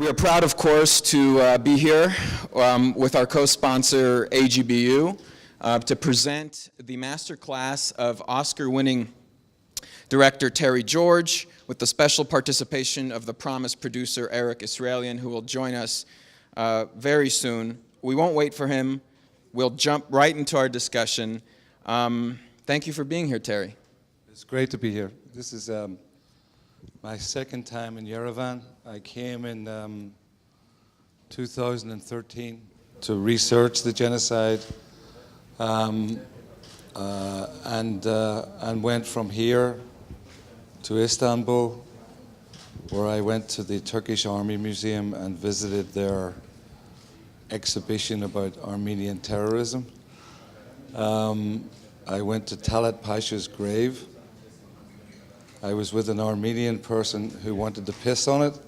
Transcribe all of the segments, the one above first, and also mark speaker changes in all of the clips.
Speaker 1: We are proud, of course, to be here with our co-sponsor, AGBU, to present the masterclass of Oscar-winning director Terry George, with the special participation of the Promise producer, Eric Esrailian, who will join us very soon. We won't wait for him. We'll jump right into our discussion. Thank you for being here, Terry.
Speaker 2: It's great to be here. This is my second time in Yerevan. I came in 2013 to research the genocide and went from here to Istanbul, where I went to the Turkish Army Museum and visited their exhibition about Armenian terrorism. I went to Talat Pasha's grave. I was with an Armenian person who wanted to piss on it.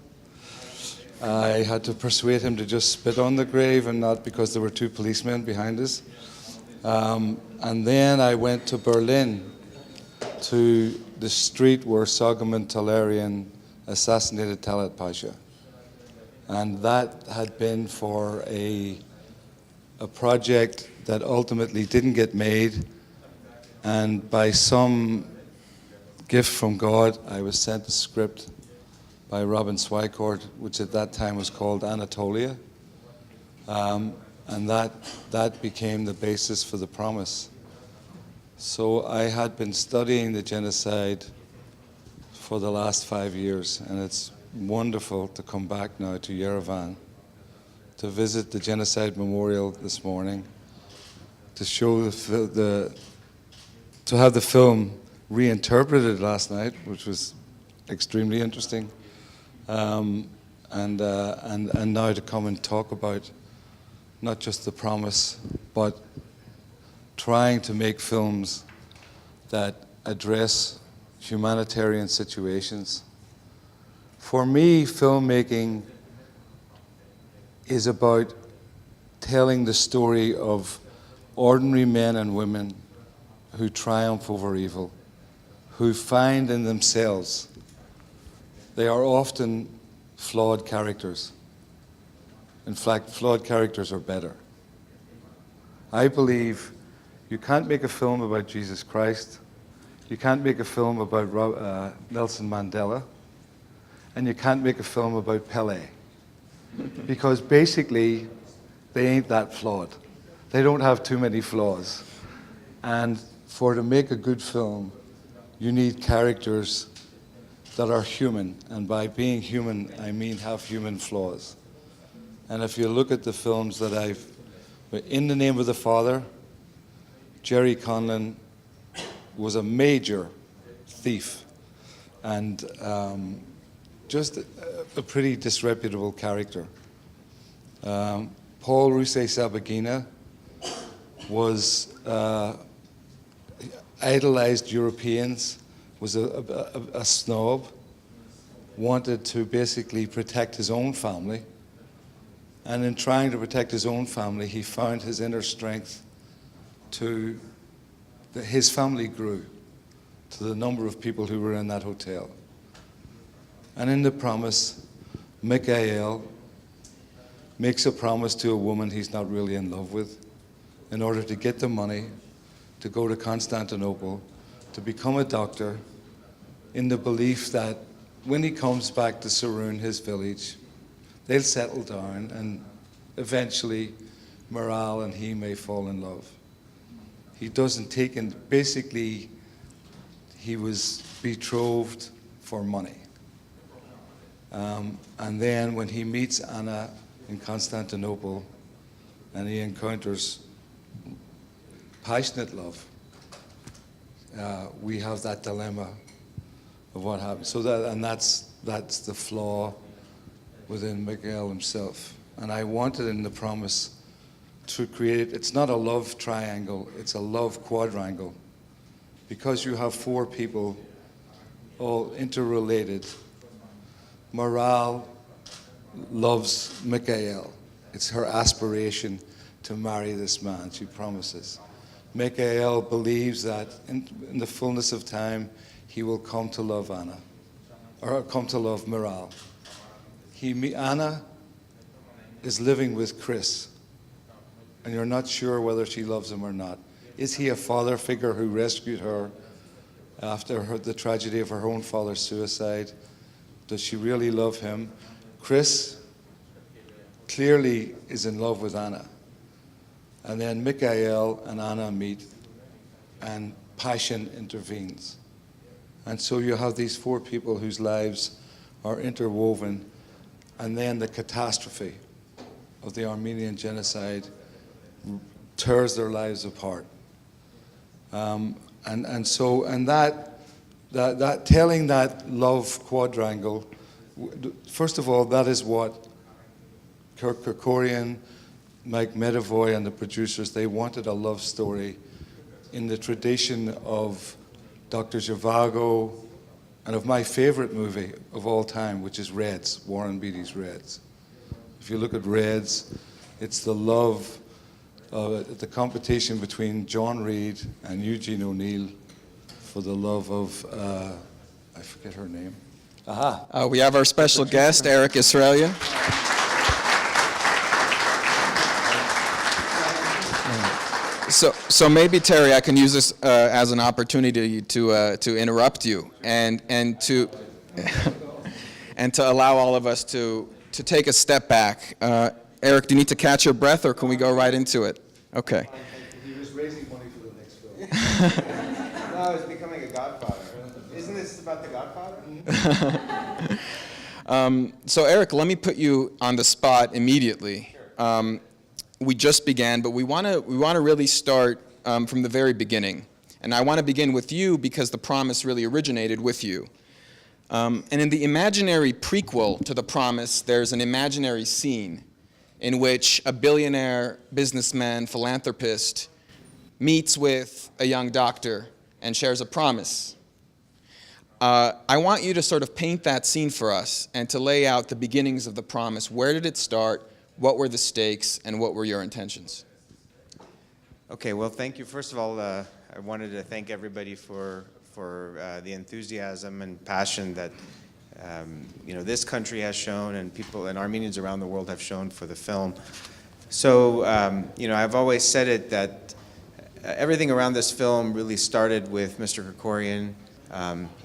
Speaker 2: I had to persuade him to just spit on the grave and not because there were two policemen behind us. And then I went to Berlin to the street where Soghomon Tehlirian assassinated Talat Pasha. And that had been for a project that ultimately didn't get made. And by some gift from God, I was sent a script by Robin Swycourt, which at that time was called Anatolia. And that became the basis for The Promise. So I had been studying the genocide for the last 5 years, and it's wonderful to come back now to Yerevan, to visit the Genocide Memorial this morning, to show to have the film reinterpreted last night, which was extremely interesting, and now to come and talk about not just The Promise, but trying to make films that address humanitarian situations. For me, filmmaking is about telling the story of ordinary men and women who triumph over evil, who find in themselves, they are often flawed characters. In fact, flawed characters are better. I believe you can't make a film about Jesus Christ, you can't make a film about Nelson Mandela, and you can't make a film about Pelé. Because basically, they ain't that flawed. They don't have too many flaws. And to make a good film, you need characters that are human. And by being human, I mean have human flaws. And if you look at the films that In the Name of the Father, Jerry Conlon was a major thief and just a pretty disreputable character. Paul Rusesabagina was idolized Europeans, was a snob, wanted to basically protect his own family. And in trying to protect his own family, he found his inner strength his family grew to the number of people who were in that hotel. And in The Promise, Mikhail makes a promise to a woman he's not really in love with in order to get the money to go to Constantinople, to become a doctor, in the belief that when he comes back to Sarun, his village, they'll settle down and eventually Miral and he may fall in love. He doesn't take in, basically, he was betrothed for money. And then when he meets Anna in Constantinople and he encounters passionate love, we have that dilemma of what happens. So that's the flaw within Mikhail himself. And I wanted in The Promise to create, it's not a love triangle, it's a love quadrangle. Because you have four people all interrelated. Miral loves Mikhail. It's her aspiration to marry this man, she promises. Mikhail believes that in the fullness of time, he will come to love Anna, or come to love Miral. Anna is living with Chris, and you're not sure whether she loves him or not. Is he a father figure who rescued her after the tragedy of her own father's suicide? Does she really love him? Chris clearly is in love with Anna. And then Mikhail and Anna meet, and passion intervenes. And so you have these four people whose lives are interwoven, and then the catastrophe of the Armenian genocide tears their lives apart. And that telling that love quadrangle, first of all, that is what Kirk Kerkorian, Mike Medavoy, and the producers, they wanted a love story in the tradition of Dr. Zhivago and of my favorite movie of all time, which is Reds, Warren Beatty's Reds. If you look at Reds, it's the love, the competition between John Reed and Eugene O'Neill for the love of, I forget her name. Aha.
Speaker 1: We have our special guest, Eric Esrailian. So maybe, Terry, I can use this as an opportunity to interrupt you and to and to allow all of us to take a step back. Eric, do you need to catch your breath, or can we go right into it? Okay.
Speaker 2: He was raising money for the next film.
Speaker 3: No, it's becoming a Godfather. Isn't this about the Godfather?
Speaker 1: So Eric, let me put you on the spot immediately.
Speaker 3: Sure.
Speaker 1: We just began, but we want to really start from the very beginning. And I want to begin with you because the promise really originated with you. And in the imaginary prequel to the promise, there's an imaginary scene in which a billionaire businessman, philanthropist, meets with a young doctor and shares a promise. I want you to sort of paint that scene for us and to lay out the beginnings of the promise. Where did it start? What were the stakes, and what were your intentions?
Speaker 3: Okay, well, thank you. First of all, I wanted to thank everybody for the enthusiasm and passion that this country has shown, and people and Armenians around the world have shown for the film. So I've always said it that everything around this film really started with Mr. Kerkorian.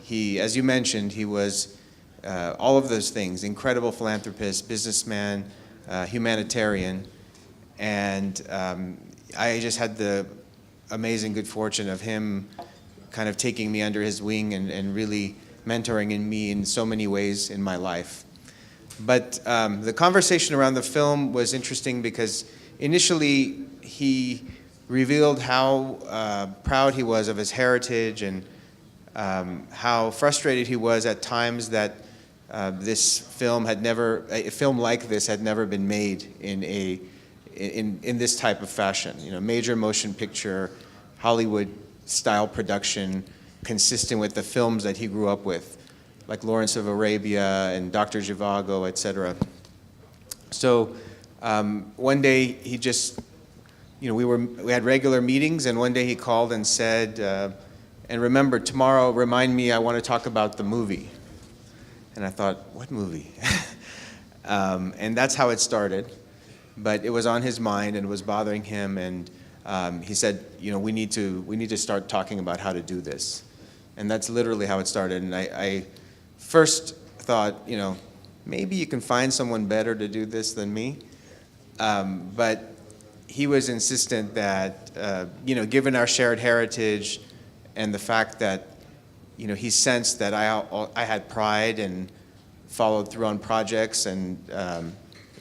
Speaker 3: He, as you mentioned, he was all of those things: incredible philanthropist, businessman, humanitarian, and I just had the amazing good fortune of him kind of taking me under his wing and really mentoring in me in so many ways in my life. But the conversation around the film was interesting because initially he revealed how proud he was of his heritage and how frustrated he was at times that this film a film like this had never been made in this type of fashion. Major motion picture, Hollywood style production, consistent with the films that he grew up with, like Lawrence of Arabia and Dr. Zhivago, etc. So one day he just, we had regular meetings, and one day he called and said, and remember, tomorrow, remind me, I want to talk about the movie. And I thought, what movie? And that's how it started. But it was on his mind and it was bothering him. And he said, we need to start talking about how to do this. And that's literally how it started. And I first thought, maybe you can find someone better to do this than me. But he was insistent that, given our shared heritage and the fact that he sensed that I had pride and followed through on projects, and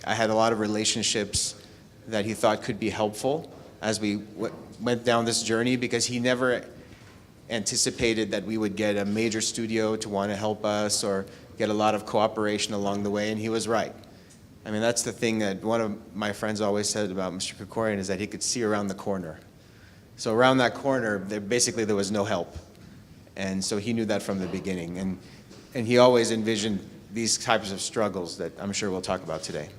Speaker 3: I had a lot of relationships that he thought could be helpful as we went down this journey, because he never anticipated that we would get a major studio to want to help us or get a lot of cooperation along the way, and he was right. I mean, that's the thing that one of my friends always said about Mr. Kerkorian, is that he could see around the corner. So around that corner, there was no help. And so he knew that from the beginning. And he always envisioned these types of struggles that I'm sure we'll talk about today.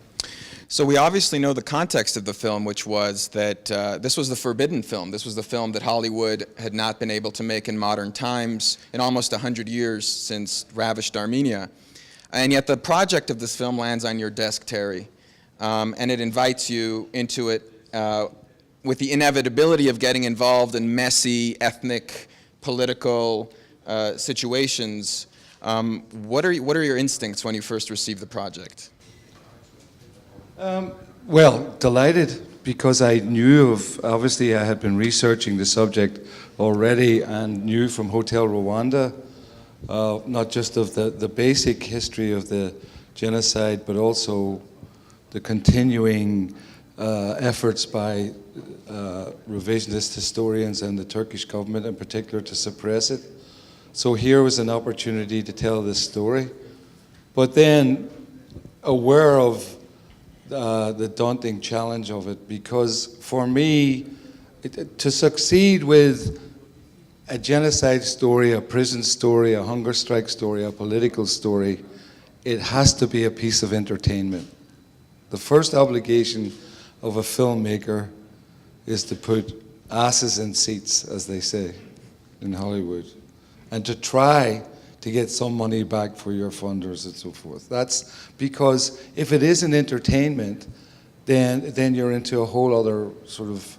Speaker 1: So we obviously know the context of the film, which was that this was the forbidden film. This was the film that Hollywood had not been able to make in modern times in almost 100 years since ravished Armenia. And yet the project of this film lands on your desk, Terry, and it invites you into it with the inevitability of getting involved in messy, ethnic, political situations. What are your instincts when you first received the project?
Speaker 2: Well, delighted, because I knew obviously I had been researching the subject already and knew from Hotel Rwanda, not just of the basic history of the genocide, but also the continuing efforts by revisionist historians and the Turkish government in particular to suppress it. So here was an opportunity to tell this story. But then, aware of the daunting challenge of it, because for me, to succeed with a genocide story, a prison story, a hunger strike story, a political story, it has to be a piece of entertainment. The first obligation of a filmmaker is to put asses in seats, as they say in Hollywood, and to try to get some money back for your funders and so forth. That's because if it isn't entertainment, then you're into a whole other sort of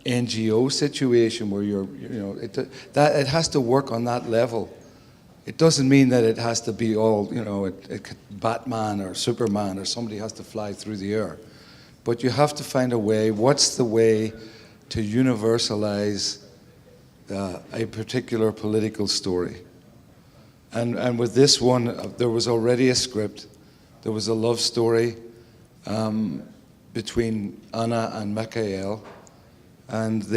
Speaker 2: NGO situation where it has to work on that level. It doesn't mean that it has to be all, Batman or Superman or somebody has to fly through the air. But you have to find a way. What's the way to universalize a particular political story? And with this one, there was already a script. There was a love story between Anna and Mikhail. And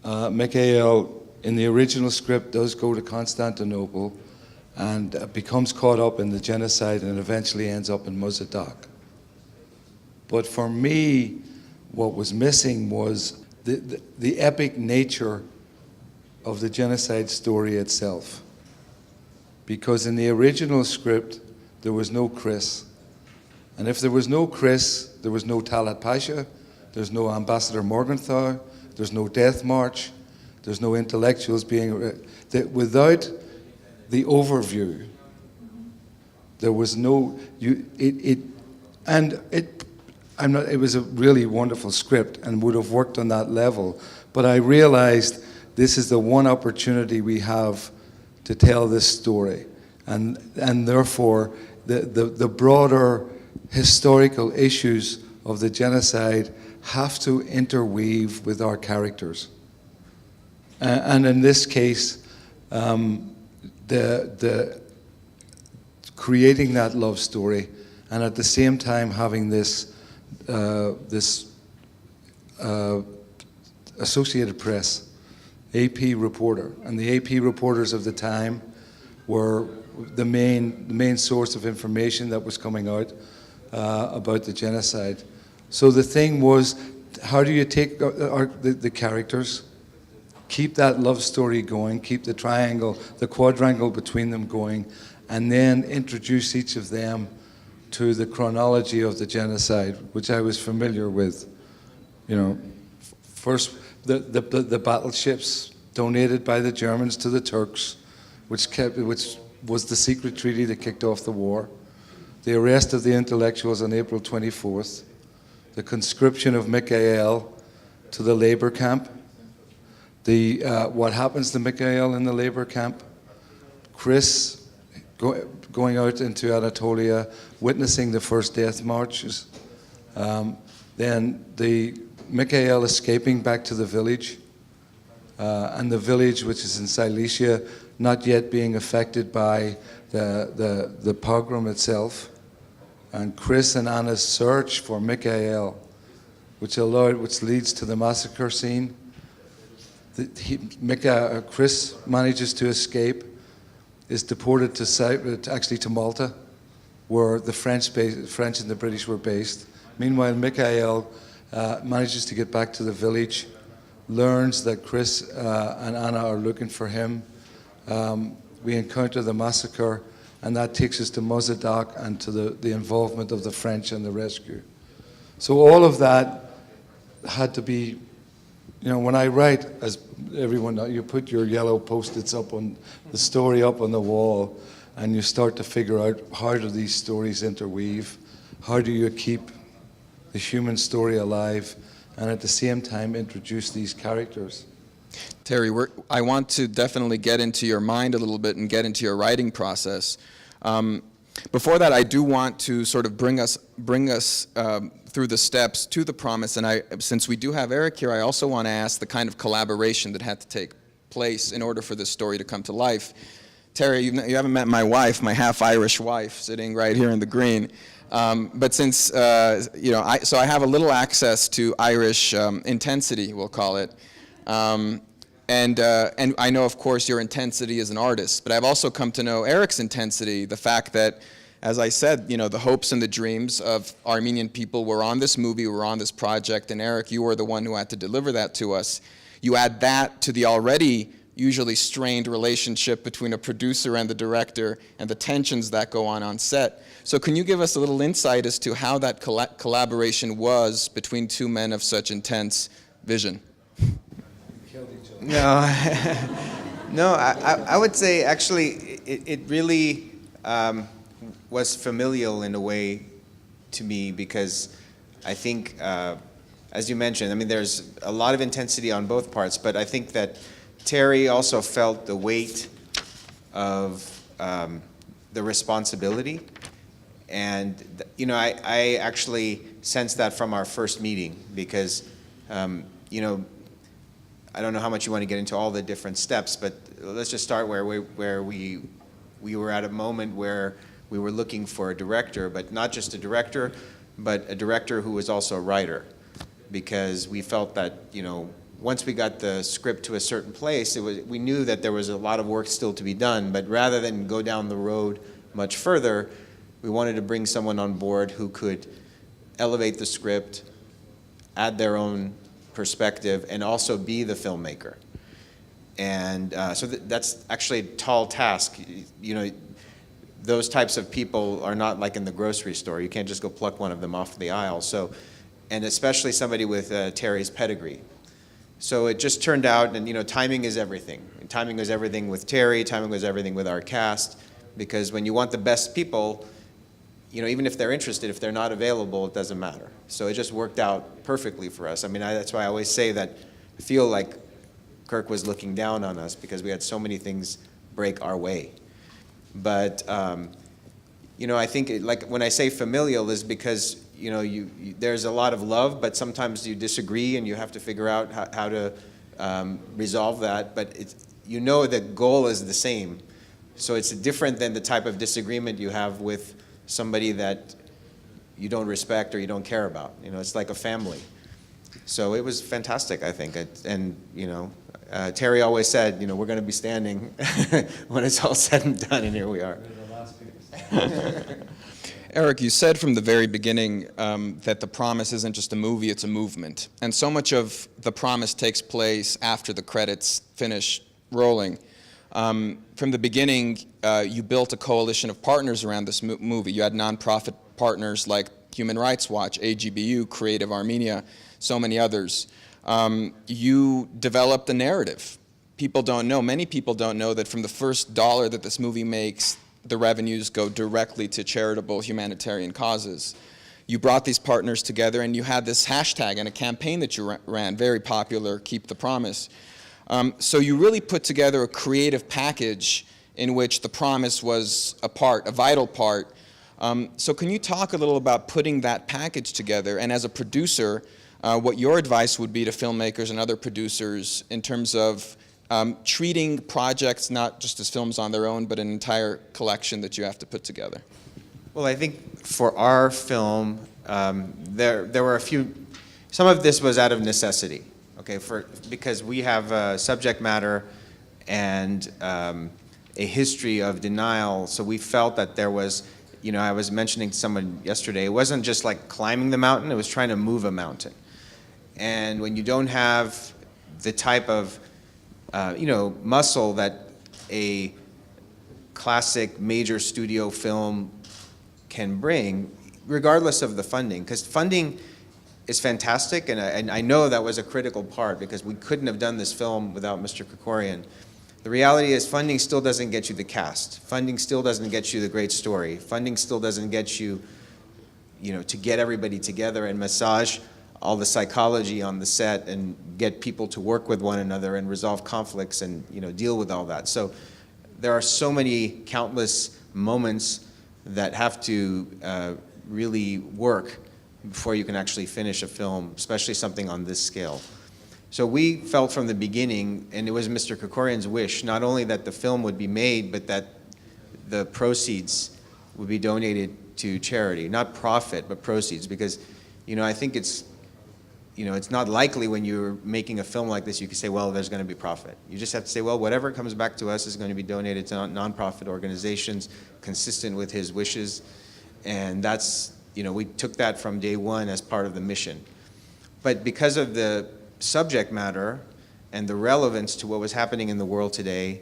Speaker 2: Mikhail, in the original script, does go to Constantinople and becomes caught up in the genocide and eventually ends up in Mossadegh. But for me, what was missing was the epic nature of the genocide story itself. Because in the original script, there was no Chris. And if there was no Chris, there was no Talat Pasha, there's no Ambassador Morgenthau, there's no Death March, there's no intellectuals being... without the overview, there was no... It was a really wonderful script and would have worked on that level, but I realized this is the one opportunity we have to tell this story, and therefore the broader historical issues of the genocide have to interweave with our characters. And in this case, the creating that love story, and at the same time having this Associated Press, AP reporter, and the AP reporters of the time were the main source of information that was coming out about the genocide. So the thing was, how do you take the characters, keep that love story going, keep the triangle, the quadrangle between them going, and then introduce each of them to the chronology of the genocide, which I was familiar with. First, the battleships donated by the Germans to the Turks, which was the secret treaty that kicked off the war. The arrest of the intellectuals on April 24th. The conscription of Mikhail to the labor camp. What happens to Mikhail in the labor camp. Chris going out into Anatolia, witnessing the first death marches. Then Mikhail escaping back to the village, and the village, which is in Silesia, not yet being affected by the pogrom itself. And Chris and Anna's search for Mikhail, which leads to the massacre scene. Chris manages to escape, is deported to Malta, where the French and the British were based. Meanwhile, Mikhail manages to get back to the village, learns that Chris and Anna are looking for him. We encounter the massacre, and that takes us to Mossadegh and to the involvement of the French in the rescue. So all of that had to be, when I write, as everyone knows, you put your yellow Post-its up on the story up on the wall, and you start to figure out, how do these stories interweave? How do you keep the human story alive and at the same time introduce these characters?
Speaker 1: Terry, I want to definitely get into your mind a little bit and get into your writing process. Before that, I do want to sort of bring us through the steps to the promise. And since we do have Eric here, I also want to ask the kind of collaboration that had to take place in order for this story to come to life. Terry, you haven't met my wife, my half-Irish wife, sitting right here in the green. But since, so I have a little access to Irish intensity, we'll call it. And I know, of course, your intensity as an artist, but I've also come to know Eric's intensity, the fact that, as I said, the hopes and the dreams of Armenian people were on this movie, were on this project, and Eric, you were the one who had to deliver that to us. You add that to the already usually strained relationship between a producer and the director and the tensions that go on set. So can you give us a little insight as to how that collaboration was between two men of such intense vision?
Speaker 3: No, no. I would say actually it really was familial in a way to me, because I think, as you mentioned, I mean, there's a lot of intensity on both parts, but I think that Terry also felt the weight of the responsibility, and I actually sensed that from our first meeting, because I don't know how much you want to get into all the different steps, but let's just start where we were at a moment where we were looking for a director, but not just a director, but a director who was also a writer, because we felt that once we got the script to a certain place, we knew that there was a lot of work still to be done, but rather than go down the road much further, we wanted to bring someone on board who could elevate the script, add their own perspective, and also be the filmmaker. And so that's actually a tall task. Those types of people are not like in the grocery store. You can't just go pluck one of them off the aisle. So, and especially somebody with Terry's pedigree. So it just turned out, and timing is everything. Timing was everything with Terry, timing was everything with our cast, because when you want the best people, even if they're interested, if they're not available, it doesn't matter. So it just worked out perfectly for us. I mean, that's why I always say that I feel like Kirk was looking down on us, because we had so many things break our way. But, I think like when I say familial is because, there's a lot of love, but sometimes you disagree and you have to figure out how to resolve that. But the goal is the same. So it's different than the type of disagreement you have with somebody that you don't respect or you don't care about. It's like a family. So it was fantastic, I think. And Terry always said, we're going to be standing when it's all said and done, and here we are.
Speaker 1: Eric, you said from the very beginning that The Promise isn't just a movie, it's a movement. And so much of The Promise takes place after the credits finish rolling. From the beginning, you built a coalition of partners around this movie. You had nonprofit partners like Human Rights Watch, AGBU, Creative Armenia, so many others. You developed a narrative. Many people don't know that from the first dollar that this movie makes, the revenues go directly to charitable humanitarian causes. You brought these partners together, and you had this hashtag and a campaign that you ran, very popular, Keep the Promise. So you really put together a creative package in which The Promise was a vital part. So can you talk a little about putting that package together, and as a producer, what your advice would be to filmmakers and other producers in terms of treating projects not just as films on their own, but an entire collection that you have to put together?
Speaker 3: Well, I think for our film, there were a few. Some of this was out of necessity, okay, because we have subject matter and a history of denial. So we felt that there was, I was mentioning to someone yesterday, it wasn't just like climbing the mountain; it was trying to move a mountain. And when you don't have the type of muscle that a classic major studio film can bring, regardless of the funding, because funding is fantastic, and I know that was a critical part, because we couldn't have done this film without Mr. Krikorian. The reality is funding still doesn't get you the cast. Funding still doesn't get you the great story. Funding still doesn't get you, to get everybody together and massage all the psychology on the set and get people to work with one another and resolve conflicts and, deal with all that. So there are so many countless moments that have to really work before you can actually finish a film, especially something on this scale. So we felt from the beginning, and it was Mr. Krikorian's wish, not only that the film would be made, but that the proceeds would be donated to charity, not profit, but proceeds, because, I think it's not likely when you're making a film like this, you can say, well, there's going to be profit. You just have to say, well, whatever comes back to us is going to be donated to nonprofit organizations consistent with his wishes. And that's, we took that from day one as part of the mission. But because of the subject matter and the relevance to what was happening in the world today,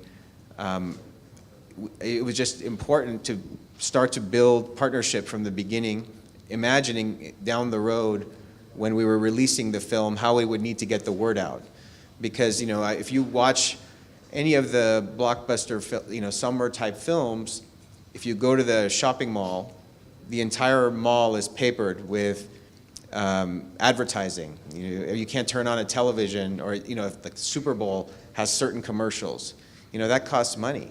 Speaker 3: it was just important to start to build partnership from the beginning, imagining down the road when we were releasing the film how we would need to get the word out. Because if you watch any of the blockbuster summer type films, if you go to the shopping mall, the entire mall is papered with advertising. You can't turn on a television, or if the Super Bowl has certain commercials, that costs money.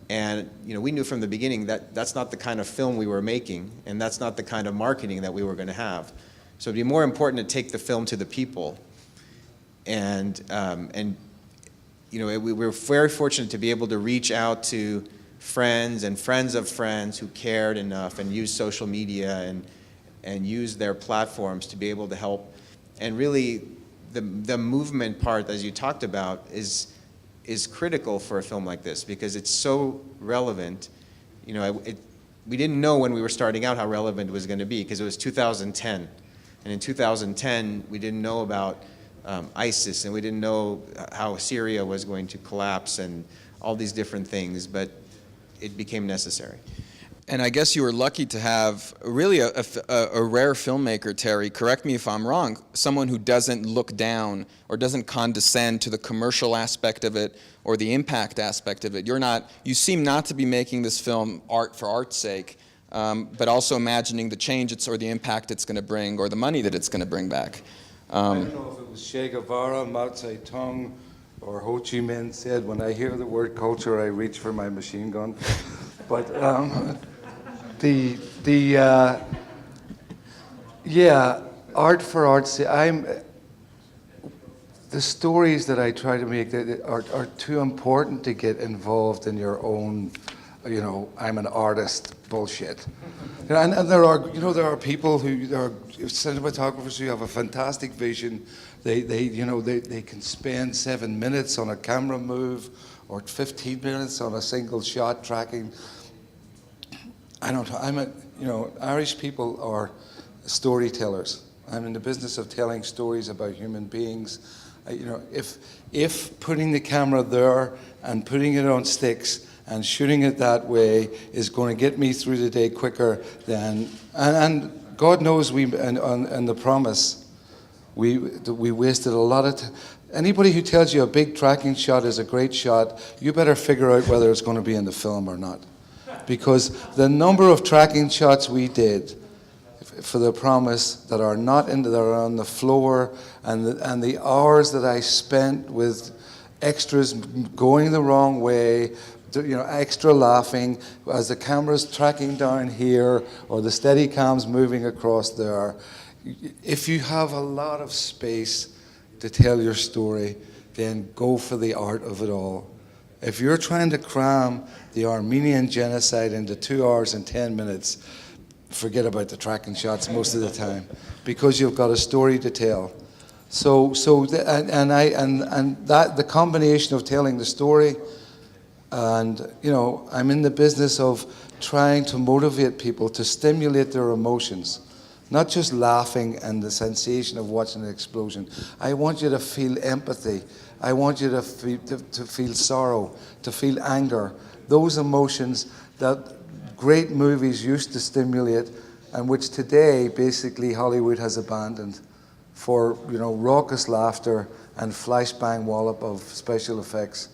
Speaker 3: And we knew from the beginning that that's not the kind of film we were making, and that's not the kind of marketing that we were going to have. So it'd be more important to take the film to the people. And we were very fortunate to be able to reach out to friends and friends of friends who cared enough and used social media and use their platforms to be able to help. And really, the movement part, as you talked about, is critical for a film like this because it's so relevant. We didn't know when we were starting out how relevant it was going to be because it was 2010. And in 2010, we didn't know about ISIS, and we didn't know how Syria was going to collapse and all these different things, but it became necessary.
Speaker 1: And I guess you were lucky to have really a rare filmmaker, Terry, correct me if I'm wrong, someone who doesn't look down or doesn't condescend to the commercial aspect of it or the impact aspect of it. You seem not to be making this film art for art's sake, but also imagining the change or the impact it's going to bring or the money that it's going to bring back.
Speaker 2: I don't know if it was Che Guevara, Mao Zedong, or Ho Chi Minh said, when I hear the word culture, I reach for my machine gun. But art for art's sake. The stories that I try to make that are too important to get involved in your own, I'm an artist bullshit. And there are people who are cinematographers who have a fantastic vision. They can spend 7 minutes on a camera move or 15 minutes on a single shot tracking. I don't know. Irish people are storytellers. I'm in the business of telling stories about human beings. If putting the camera there and putting it on sticks and shooting it that way is going to get me through the day quicker than, and God knows on The Promise, we wasted a lot of time. Anybody who tells you a big tracking shot is a great shot, you better figure out whether it's going to be in the film or not. Because the number of tracking shots we did for The Promise that are not that are on the floor, and the hours that I spent with extras going the wrong way, extra laughing as the camera's tracking down here or the Steadicam's moving across there. If you have a lot of space to tell your story, then go for the art of it all. If you're trying to cram the Armenian genocide into 2 hours and 10 minutes, forget about the tracking shots most of the time, because you've got a story to tell. The combination of telling the story, and I'm in the business of trying to motivate people to stimulate their emotions, not just laughing and the sensation of watching an explosion. I want you to feel empathy. I want you to feel sorrow, to feel anger. Those emotions that great movies used to stimulate, and which today basically Hollywood has abandoned for raucous laughter and flashbang wallop of special effects.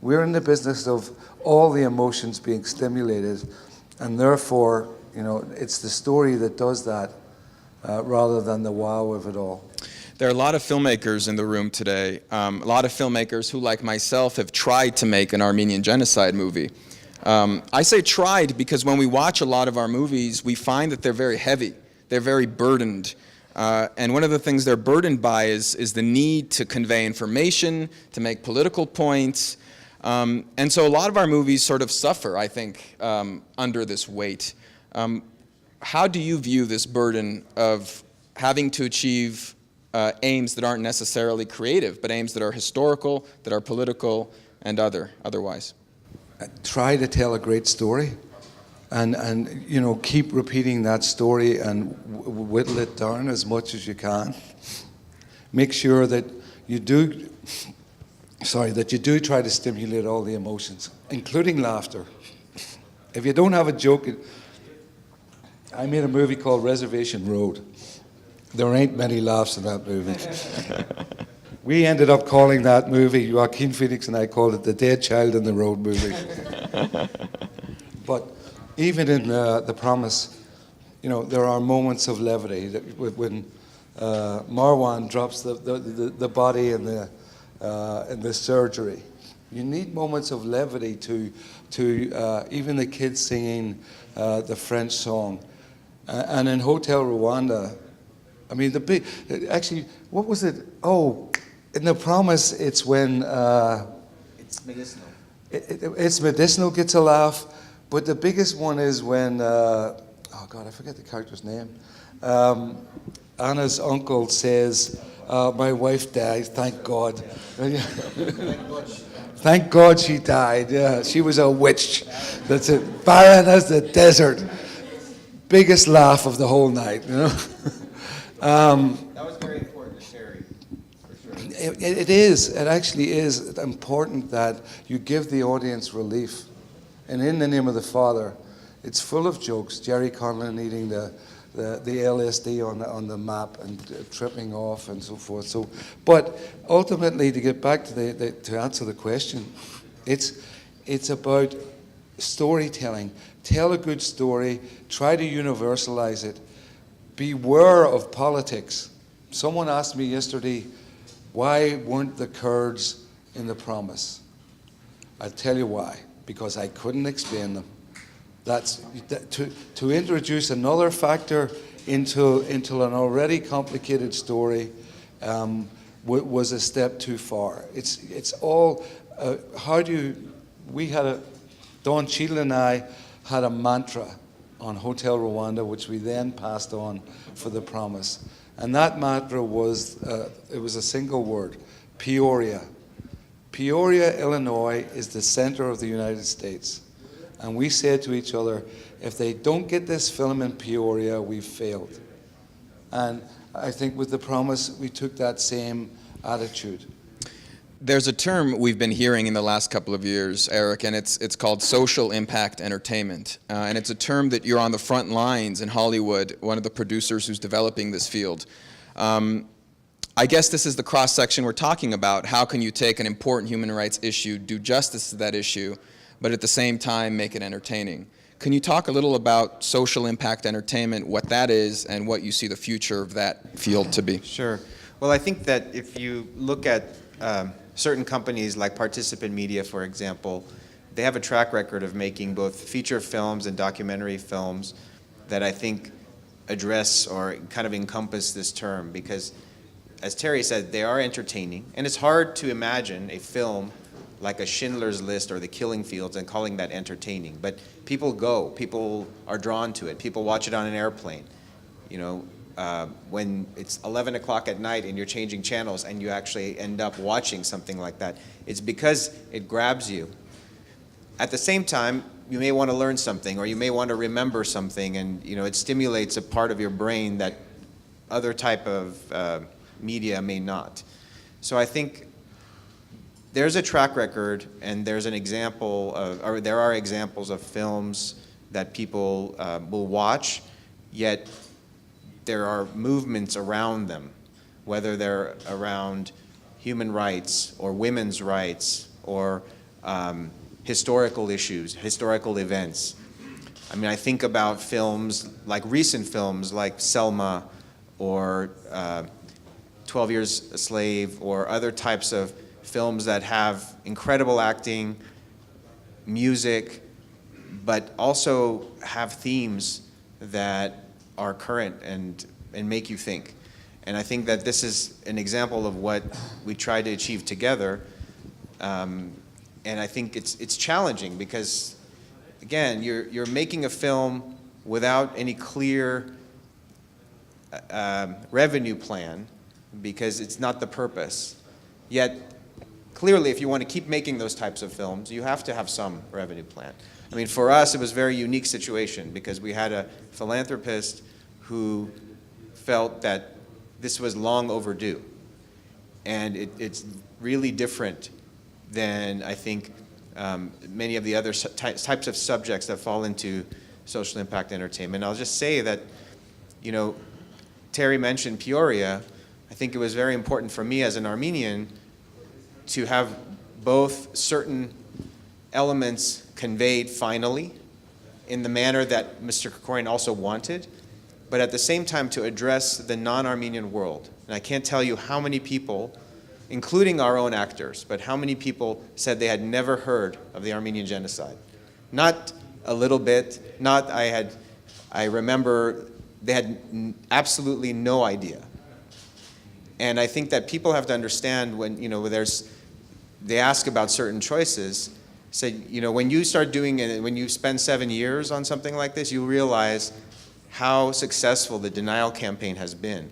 Speaker 2: We're in the business of all the emotions being stimulated, and therefore, it's the story that does that rather than the wow of it all.
Speaker 1: There are a lot of filmmakers in the room today, a lot of filmmakers who, like myself, have tried to make an Armenian genocide movie. I say tried because when we watch a lot of our movies, we find that they're very heavy, they're very burdened. And one of the things they're burdened by is the need to convey information, to make political points. And so a lot of our movies sort of suffer, I think, under this weight. How do you view this burden of having to achieve aims that aren't necessarily creative, but aims that are historical, that are political, and otherwise?
Speaker 2: Try to tell a great story, and keep repeating that story and whittle it down as much as you can. Make sure that you do try to stimulate all the emotions, including laughter. If you don't have a joke, I made a movie called Reservation Road. There ain't many laughs in that movie. We ended up calling that movie, Joaquin Phoenix and I called it the Dead Child in the Road movie. But even in The Promise, there are moments of levity. When Marwan drops the body in the surgery, you need moments of levity to even the kids singing the French song. And in Hotel Rwanda, what was it? Oh, in The Promise, it's when
Speaker 3: It's medicinal.
Speaker 2: It's medicinal gets a laugh, but the biggest one is when I forget the character's name. Anna's uncle says, "My wife died. Thank God." Thank God she died. Yeah, she was a witch. That's it. Barren as the desert. Biggest laugh of the whole night.
Speaker 3: That was very important to Terry, for sure.
Speaker 2: It is. It actually is important that you give the audience relief. And In the Name of the Father, it's full of jokes. Jerry Conlon eating the LSD on the map and tripping off and so forth. But ultimately, to get back to answer the question, it's about storytelling. Tell a good story. Try to universalize it. Beware of politics. Someone asked me yesterday, why weren't the Kurds in The Promise? I'll tell you why. Because I couldn't explain them. To introduce another factor into an already complicated story was a step too far. It's all Don Cheadle and I had a mantra on Hotel Rwanda, which we then passed on for The Promise. And that mantra was, it was a single word, Peoria. Peoria, Illinois is the center of the United States. And we said to each other, if they don't get this film in Peoria, we've failed. And I think with The Promise, we took that same attitude.
Speaker 1: There's a term we've been hearing in the last couple of years, Eric, and it's called social impact entertainment. And it's a term that you're on the front lines in Hollywood, one of the producers who's developing this field. I guess this is the cross-section we're talking about. How can you take an important human rights issue, do justice to that issue, but at the same time make it entertaining? Can you talk a little about social impact entertainment, what that is, and what you see the future of that field to be?
Speaker 3: Sure. Well, I think that if you look at certain companies like Participant Media, for example, they have a track record of making both feature films and documentary films that I think address or kind of encompass this term, because as Terry said, they are entertaining, and it's hard to imagine a film like a Schindler's List or The Killing Fields and calling that entertaining. But people are drawn to it. People watch it on an airplane. When it's 11 o'clock at night and you're changing channels and you actually end up watching something like that, it's because it grabs you. At the same time, you may want to learn something, or you may want to remember something, and it stimulates a part of your brain that other type of media may not. So I think there's a track record, and there's an example or there are examples of films that people will watch, yet there are movements around them, whether they're around human rights or women's rights or historical issues, historical events. I mean, I think about films, like recent films like Selma or 12 Years a Slave, or other types of films that have incredible acting, music, but also have themes that are current and make you think. And I think that this is an example of what we try to achieve together. And I think it's challenging because, again, you're making a film without any clear revenue plan, because it's not the purpose. Yet, clearly, if you want to keep making those types of films, you have to have some revenue plan. I mean, for us, it was a very unique situation because we had a philanthropist who felt that this was long overdue. And it's really different than, I think, many of the other types of subjects that fall into social impact entertainment. I'll just say that, you know, Terry mentioned Peoria. I think it was very important for me as an Armenian to have both certain elements conveyed finally in the manner that Mr. Krikorian also wanted, but at the same time to address the non-Armenian world. And I can't tell you how many people, including our own actors, but how many people said they had never heard of the Armenian genocide. Not a little bit, not I remember they had absolutely no idea. And I think that people have to understand when, you know, they ask about certain choices, say, you know, when you start doing it, when you spend 7 years on something like this, you realize how successful the denial campaign has been.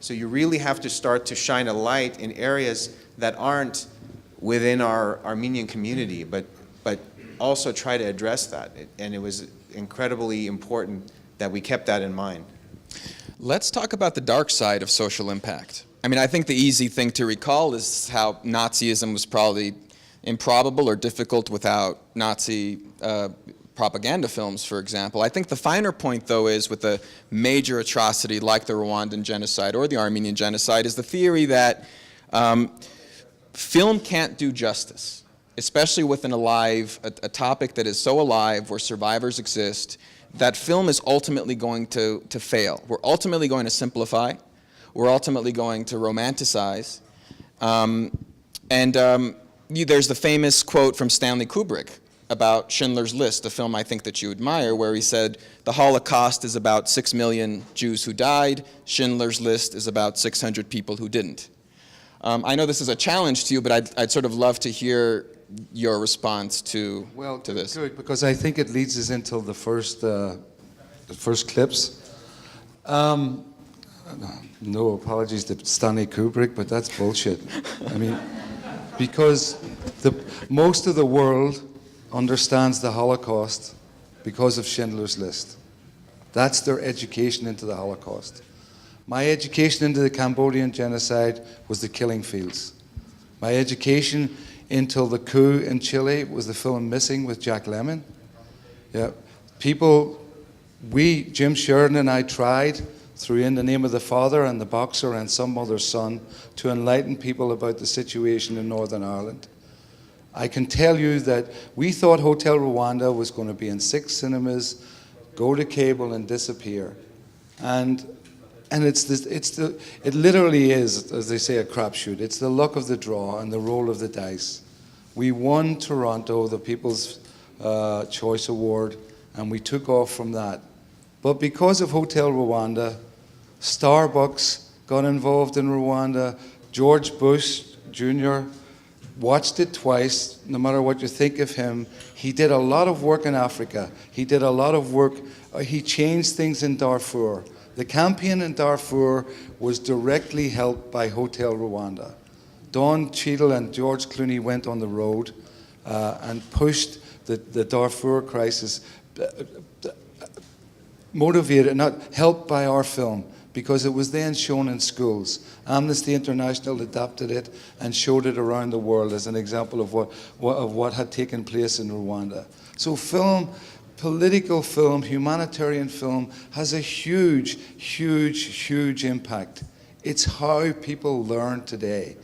Speaker 3: So you really have to start to shine a light in areas that aren't within our Armenian community, but also try to address that. And it was incredibly important that we kept that in mind.
Speaker 1: Let's talk about the dark side of social impact. I mean, I think the easy thing to recall is how Nazism was probably improbable or difficult without Nazi propaganda films, for example. I think the finer point, though, is with a major atrocity like the Rwandan genocide or the Armenian genocide, is the theory that film can't do justice, especially with a topic that is so alive, where survivors exist, that film is ultimately going to fail. We're ultimately going to simplify. We're ultimately going to romanticize. There's the famous quote from Stanley Kubrick about Schindler's List, a film I think that you admire, where he said, the Holocaust is about 6 million Jews who died, Schindler's List is about 600 people who didn't. I know this is a challenge to you, but I'd sort of love to hear your response to this.
Speaker 2: Good, because I think it leads us into the first clips. No apologies to Stanley Kubrick, but that's bullshit. I mean, because most of the world understands the Holocaust because of Schindler's List. That's their education into the Holocaust. My education into the Cambodian genocide was the Killing Fields. My education into the coup in Chile was the film Missing with Jack Lemmon. Yeah, Jim Sheridan and I tried through In the Name of the Father and The Boxer and Some Mother's Son to enlighten people about the situation in Northern Ireland. I can tell you that we thought Hotel Rwanda was going to be in 6 cinemas, go to cable and disappear. And it literally is, as they say, a crapshoot. It's the luck of the draw and the roll of the dice. We won Toronto, the People's Choice Award, and we took off from that. But because of Hotel Rwanda, Starbucks got involved in Rwanda. George Bush Jr. watched it twice, no matter what you think of him. He did a lot of work in Africa. He did a lot of work. He changed things in Darfur. The campaign in Darfur was directly helped by Hotel Rwanda. Don Cheadle and George Clooney went on the road and pushed the Darfur crisis, motivated, not helped by our film, because it was then shown in schools. Amnesty International adapted it and showed it around the world as an example of what had taken place in Rwanda. So film, political film, humanitarian film, has a huge, huge, huge impact. It's how people learn today.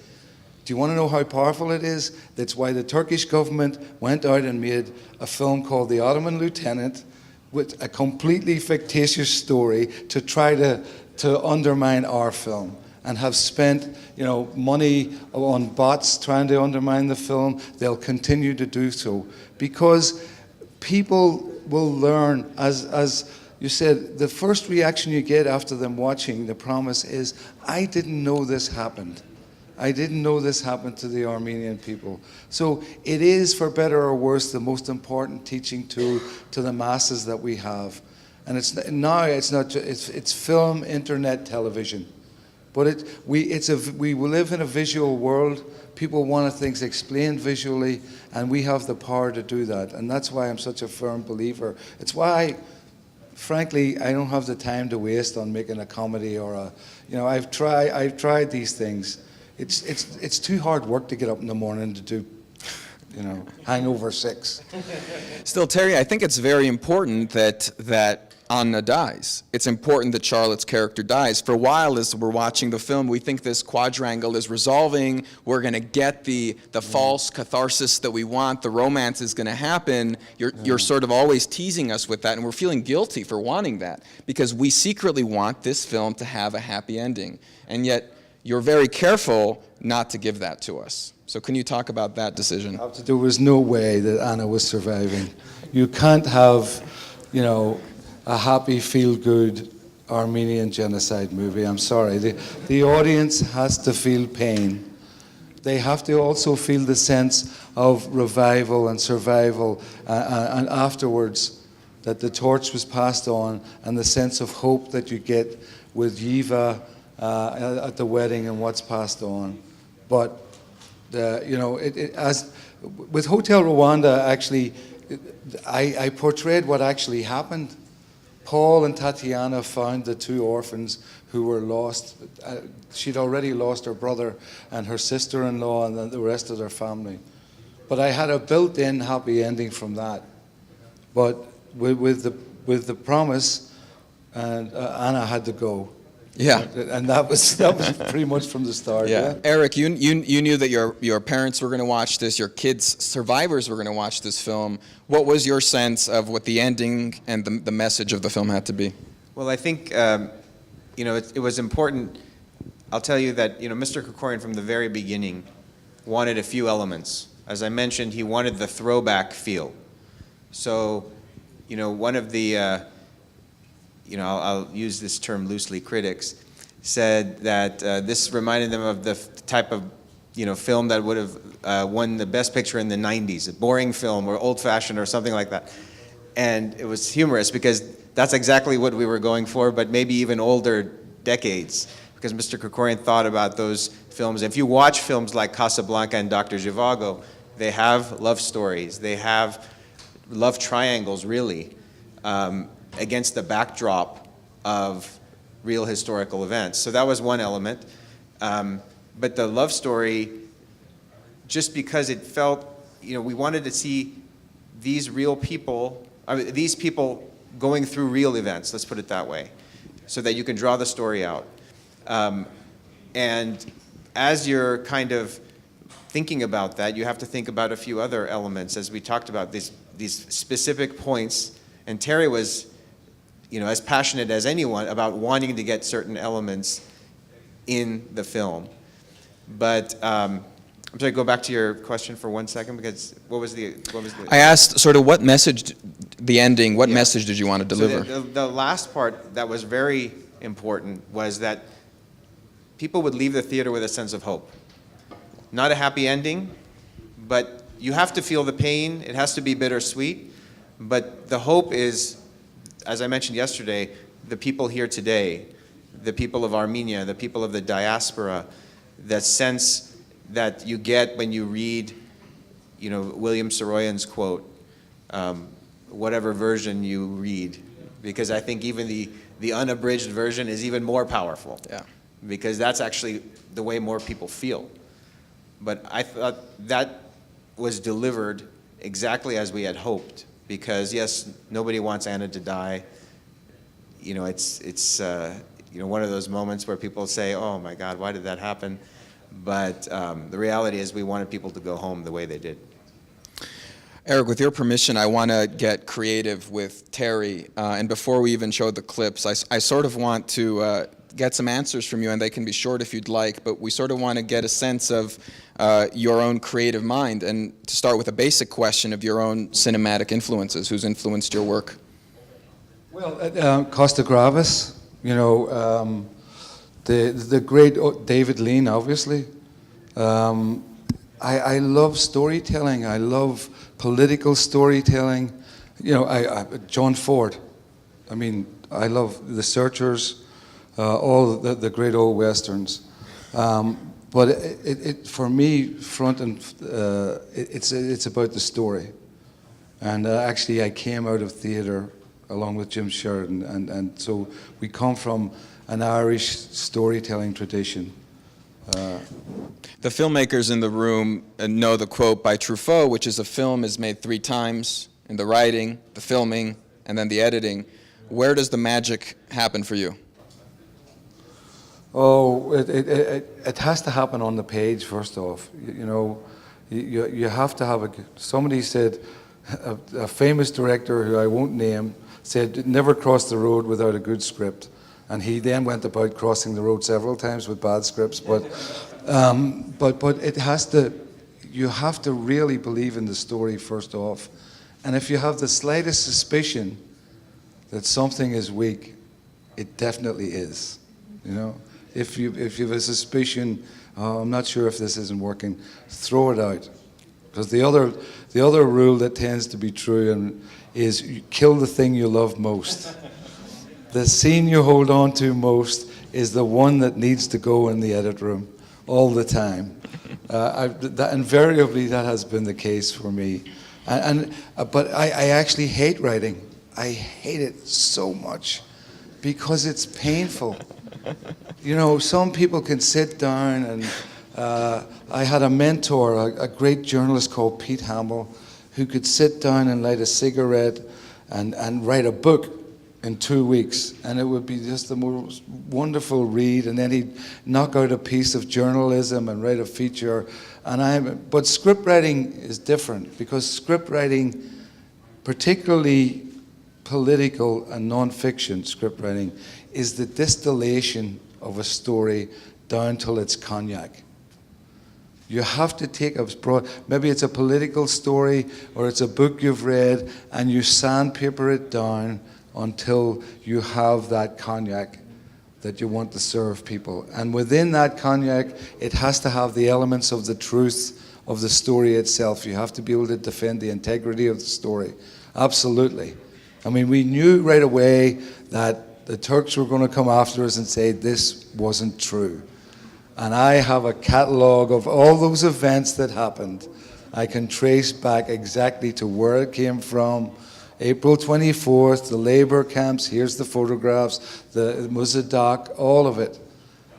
Speaker 2: Do you want to know how powerful it is? That's why the Turkish government went out and made a film called The Ottoman Lieutenant, with a completely fictitious story to try to undermine our film, and have spent, money on bots trying to undermine the film. They'll continue to do so because people will learn, as you said, the first reaction you get after them watching The Promise is, I didn't know this happened. I didn't know this happened to the Armenian people. So it is, for better or worse, the most important teaching tool to the masses that we have. And it's film, internet, television. But we live in a visual world. People want things explained visually, and we have the power to do that. And that's why I'm such a firm believer. It's why, frankly, I don't have the time to waste on making a comedy or I've tried these things. It's too hard work to get up in the morning to do, Hangover 6.
Speaker 1: Still, Terry, I think it's very important that Anna dies. It's important that Charlotte's character dies. For a while, as we're watching the film, we think this quadrangle is resolving. We're going to get the false catharsis that we want. The romance is going to happen. You're sort of always teasing us with that, and we're feeling guilty for wanting that because we secretly want this film to have a happy ending. And yet, you're very careful not to give that to us. So can you talk about that decision?
Speaker 2: There was no way that Anna was surviving. You can't have, a happy, feel-good Armenian genocide movie. I'm sorry. The audience has to feel pain. They have to also feel the sense of revival and survival, and afterwards that the torch was passed on, and the sense of hope that you get with Yiva at the wedding and what's passed on. But as with Hotel Rwanda, actually, I portrayed what actually happened. Paul and Tatiana found the two orphans who were lost. She'd already lost her brother and her sister-in-law and then the rest of their family. But I had a built-in happy ending from that. But with the Promise, and Anna had to go.
Speaker 1: Yeah,
Speaker 2: and that was pretty much from the start.
Speaker 1: Yeah, Eric, you knew that your parents were going to watch this, your kids, survivors were going to watch this film. What was your sense of what the ending and the message of the film had to be?
Speaker 3: Well, I think it was important. I'll tell you that Mr. Krikorian from the very beginning wanted a few elements. As I mentioned, he wanted the throwback feel. So, one of the I'll use this term loosely, critics said that this reminded them of the type of film that would have won the Best Picture in the 90s, a boring film or old-fashioned or something like that. And it was humorous because that's exactly what we were going for, but maybe even older decades, because Mr. Krikorian thought about those films. If you watch films like Casablanca and Dr. Zhivago, they have love stories. They have love triangles, really. Against the backdrop of real historical events. So that was one element. But the love story, just because it felt, we wanted to see these real people, these people going through real events, let's put it that way, so that you can draw the story out. And as you're kind of thinking about that, you have to think about a few other elements, as we talked about, these specific points. And Terry was as passionate as anyone about wanting to get certain elements in the film. But I'm sorry, go back to your question for 1 second, because what was the?
Speaker 1: I asked sort of what message, the ending, what message did you want to deliver?
Speaker 3: So the last part that was very important was that people would leave the theater with a sense of hope. Not a happy ending, but you have to feel the pain. It has to be bittersweet, but the hope is, as I mentioned yesterday, the people here today, the people of Armenia, the people of the diaspora, that sense that you get when you read, William Saroyan's quote, whatever version you read, because I think even the unabridged version is even more powerful.
Speaker 1: Yeah.
Speaker 3: Because that's actually the way more people feel. But I thought that was delivered exactly as we had hoped. Because yes, nobody wants Anna to die. It's one of those moments where people say, "Oh my God, why did that happen?" But the reality is we wanted people to go home the way they did.
Speaker 1: Eric, with your permission, I want to get creative with Terry. And before we even show the clips, I sort of want to get some answers from you, and they can be short if you'd like, but we sort of want to get a sense of your own creative mind, and to start with a basic question of your own cinematic influences. Who's influenced your work?
Speaker 2: Well, Costa Gravis, you know, the great David Lean, obviously. I love storytelling. I love political storytelling. You know, John Ford. I mean, I love The Searchers, all the great old westerns. But for me, it's about the story. And actually, I came out of theatre along with Jim Sheridan, and so we come from an Irish storytelling tradition.
Speaker 1: The filmmakers in the room know the quote by Truffaut, which is, a film is made 3 times, in the writing, the filming, and then the editing. Where does the magic happen for you?
Speaker 2: Oh, it has to happen on the page, first off. You know, you have to have somebody said, a famous director who I won't name, said, never cross the road without a good script. And he then went about crossing the road several times with bad scripts. But it has to, you have to really believe in the story first off. And if you have the slightest suspicion that something is weak, it definitely is. You know, if you have a suspicion, oh, I'm not sure if this isn't working, throw it out. Because the other rule that tends to be true is you kill the thing you love most. The scene you hold on to most is the one that needs to go in the edit room all the time. Invariably, that has been the case for me. But I actually hate writing. I hate it so much because it's painful. You know, some people can sit down and I had a mentor, a great journalist called Pete Hamill, who could sit down and light a cigarette and write a book in 2 weeks, and it would be just the most wonderful read, and then he'd knock out a piece of journalism and write a feature. But script writing is different, because script writing, particularly political and non-fiction script writing, is the distillation of a story down till it's cognac. You have to take maybe it's a political story or it's a book you've read, and you sandpaper it down until you have that cognac that you want to serve people. And within that cognac, it has to have the elements of the truth of the story itself. You have to be able to defend the integrity of the story. Absolutely. I mean, we knew right away that the Turks were going to come after us and say this wasn't true. And I have a catalogue of all those events that happened. I can trace back exactly to where it came from. April 24th, the labor camps, here's the photographs, the Muzadaq, all of it.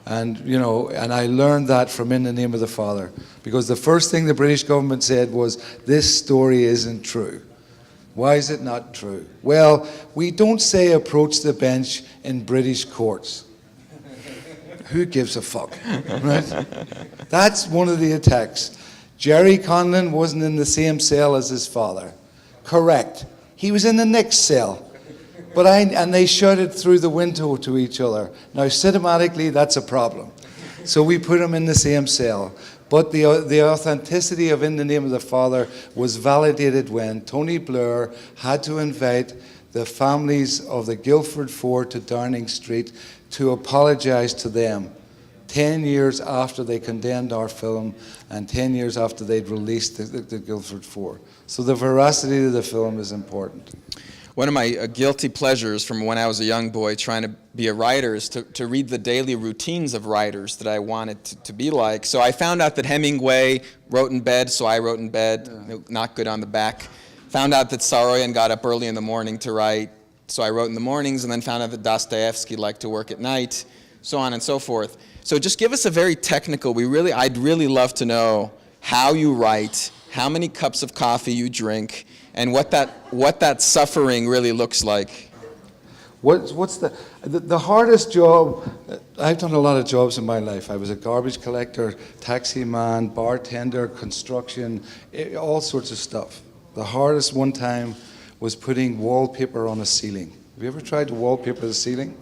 Speaker 2: And, you know, and I learned that from In the Name of the Father. Because the first thing the British government said was, this story isn't true. Why is it not true? Well, we don't say approach the bench in British courts. Who gives a fuck, right? That's one of the attacks. Jerry Conlon wasn't in the same cell as his father. Correct. He was in the next cell. And they shouted through the window to each other. Now, cinematically, that's a problem. So we put them in the same cell. But the authenticity of In the Name of the Father was validated when Tony Blair had to invite the families of the Guildford Four to Downing Street to apologize to them 10 years after they condemned our film and 10 years after they'd released the Guildford Four. So the veracity of the film is important.
Speaker 1: One of my guilty pleasures from when I was a young boy trying to be a writer is to read the daily routines of writers that I wanted to be like. So I found out that Hemingway wrote in bed, so I wrote in bed, not good on the back. Found out that Saroyan got up early in the morning to write, so I wrote in the mornings, and then found out that Dostoevsky liked to work at night, so on and so forth. So just give us a very technical, I'd really love to know how you write, how many cups of coffee you drink, and what that suffering really looks like.
Speaker 2: What's the hardest job? I've done a lot of jobs in my life. I was a garbage collector, taxi man, bartender, construction, all sorts of stuff. The hardest one time was putting wallpaper on a ceiling. Have you ever tried to wallpaper the ceiling?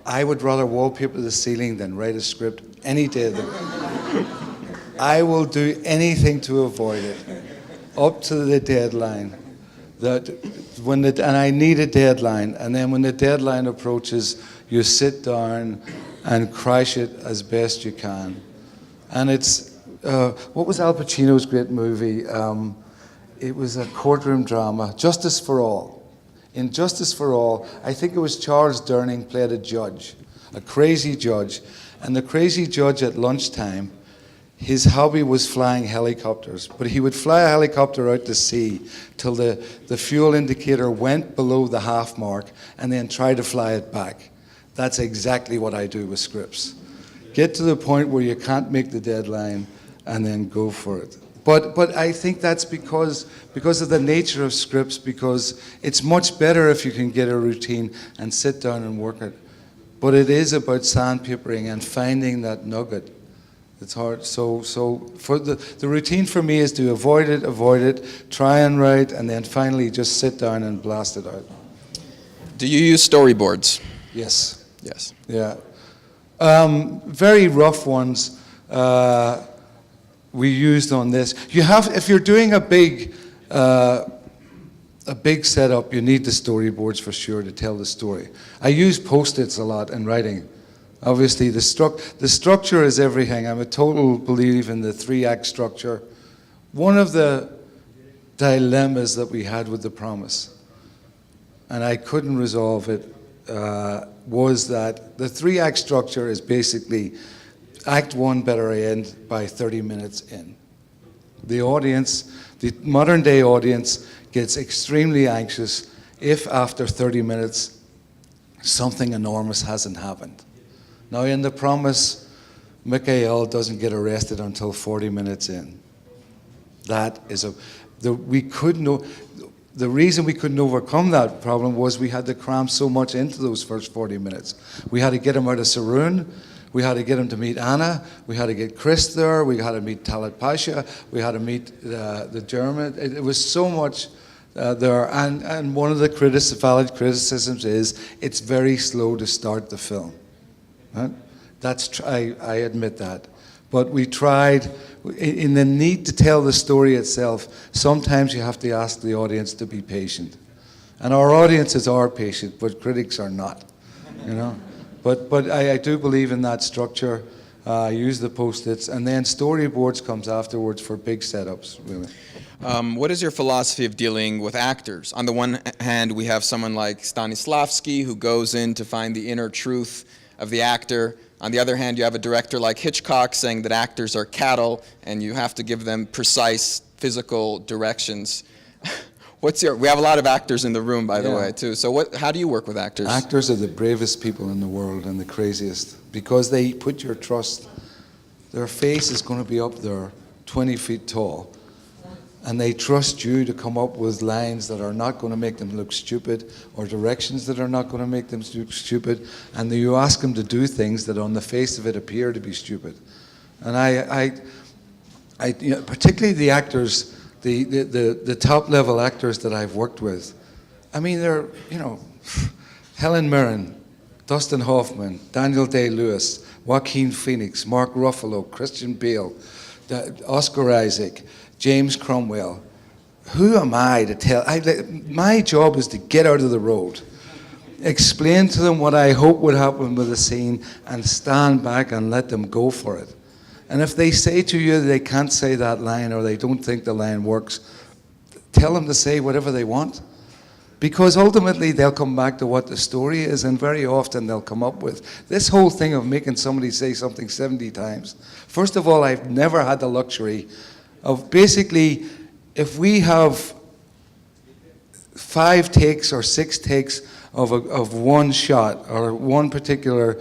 Speaker 2: I would rather wallpaper the ceiling than write a script any day of the week. I will do anything to avoid it, up to the deadline. And I need a deadline, and then when the deadline approaches, you sit down and crash it as best you can. And it's, what was Al Pacino's great movie? It was a courtroom drama, Justice for All. In Justice for All, I think it was Charles Durning played a judge, a crazy judge. And the crazy judge at lunchtime, his hobby was flying helicopters, but he would fly a helicopter out to sea till the fuel indicator went below the half mark and then try to fly it back. That's exactly what I do with scripts. Get to the point where you can't make the deadline and then go for it. But I think that's because of the nature of scripts, because it's much better if you can get a routine and sit down and work it. But it is about sandpapering and finding that nugget. It's hard. So for the routine for me is to avoid it, try and write, and then finally just sit down and blast it out.
Speaker 1: Do you use storyboards?
Speaker 2: Yes.
Speaker 1: Yes.
Speaker 2: Yeah. Very rough ones we used on this. If you're doing a big setup, you need the storyboards for sure to tell the story. I use Post-its a lot in writing. Obviously, the structure is everything. I'm a total believer in the 3-act structure. One of the dilemmas that we had with The Promise, and I couldn't resolve it, was that the 3-act structure is basically Act 1 better end by 30 minutes in. The audience, the modern day audience, gets extremely anxious if after 30 minutes something enormous hasn't happened. Now in The Promise, Mikhail doesn't get arrested until 40 minutes in. That is the reason we couldn't overcome that problem was we had to cram so much into those first 40 minutes. We had to get him out of Saroon, we had to get him to meet Anna, we had to get Chris there, we had to meet Talat Pasha, we had to meet the German. It was so much there, and one of the valid criticisms is it's very slow to start the film. Right? I admit that. But we tried, in the need to tell the story itself, sometimes you have to ask the audience to be patient. And our audiences are patient, but critics are not, you know. But I do believe in that structure. I use the Post-its, and then storyboards comes afterwards for big setups, really.
Speaker 1: What is your philosophy of dealing with actors? On the one hand, we have someone like Stanislavski who goes in to find the inner truth of the actor. On the other hand, you have a director like Hitchcock saying that actors are cattle and you have to give them precise physical directions. We have a lot of actors in the room, by the way, too. So how do you work with actors?
Speaker 2: Actors are the bravest people in the world and the craziest because they put your trust. Their face is going to be up there 20 feet tall. And they trust you to come up with lines that are not going to make them look stupid or directions that are not going to make them look stupid. And then you ask them to do things that on the face of it appear to be stupid. And I particularly the actors, the top level actors that I've worked with, I mean, they're, Helen Mirren, Dustin Hoffman, Daniel Day-Lewis, Joaquin Phoenix, Mark Ruffalo, Christian Bale, Oscar Isaac, James Cromwell. Who am I to tell? My job is to get out of the road, explain to them what I hope would happen with the scene, and stand back and let them go for it. And if they say to you they can't say that line or they don't think the line works, tell them to say whatever they want. Because ultimately they'll come back to what the story is, and very often they'll come up with this whole thing of making somebody say something 70 times. First of all, I've never had the luxury of basically, if we have 5 takes or 6 takes of one shot or one particular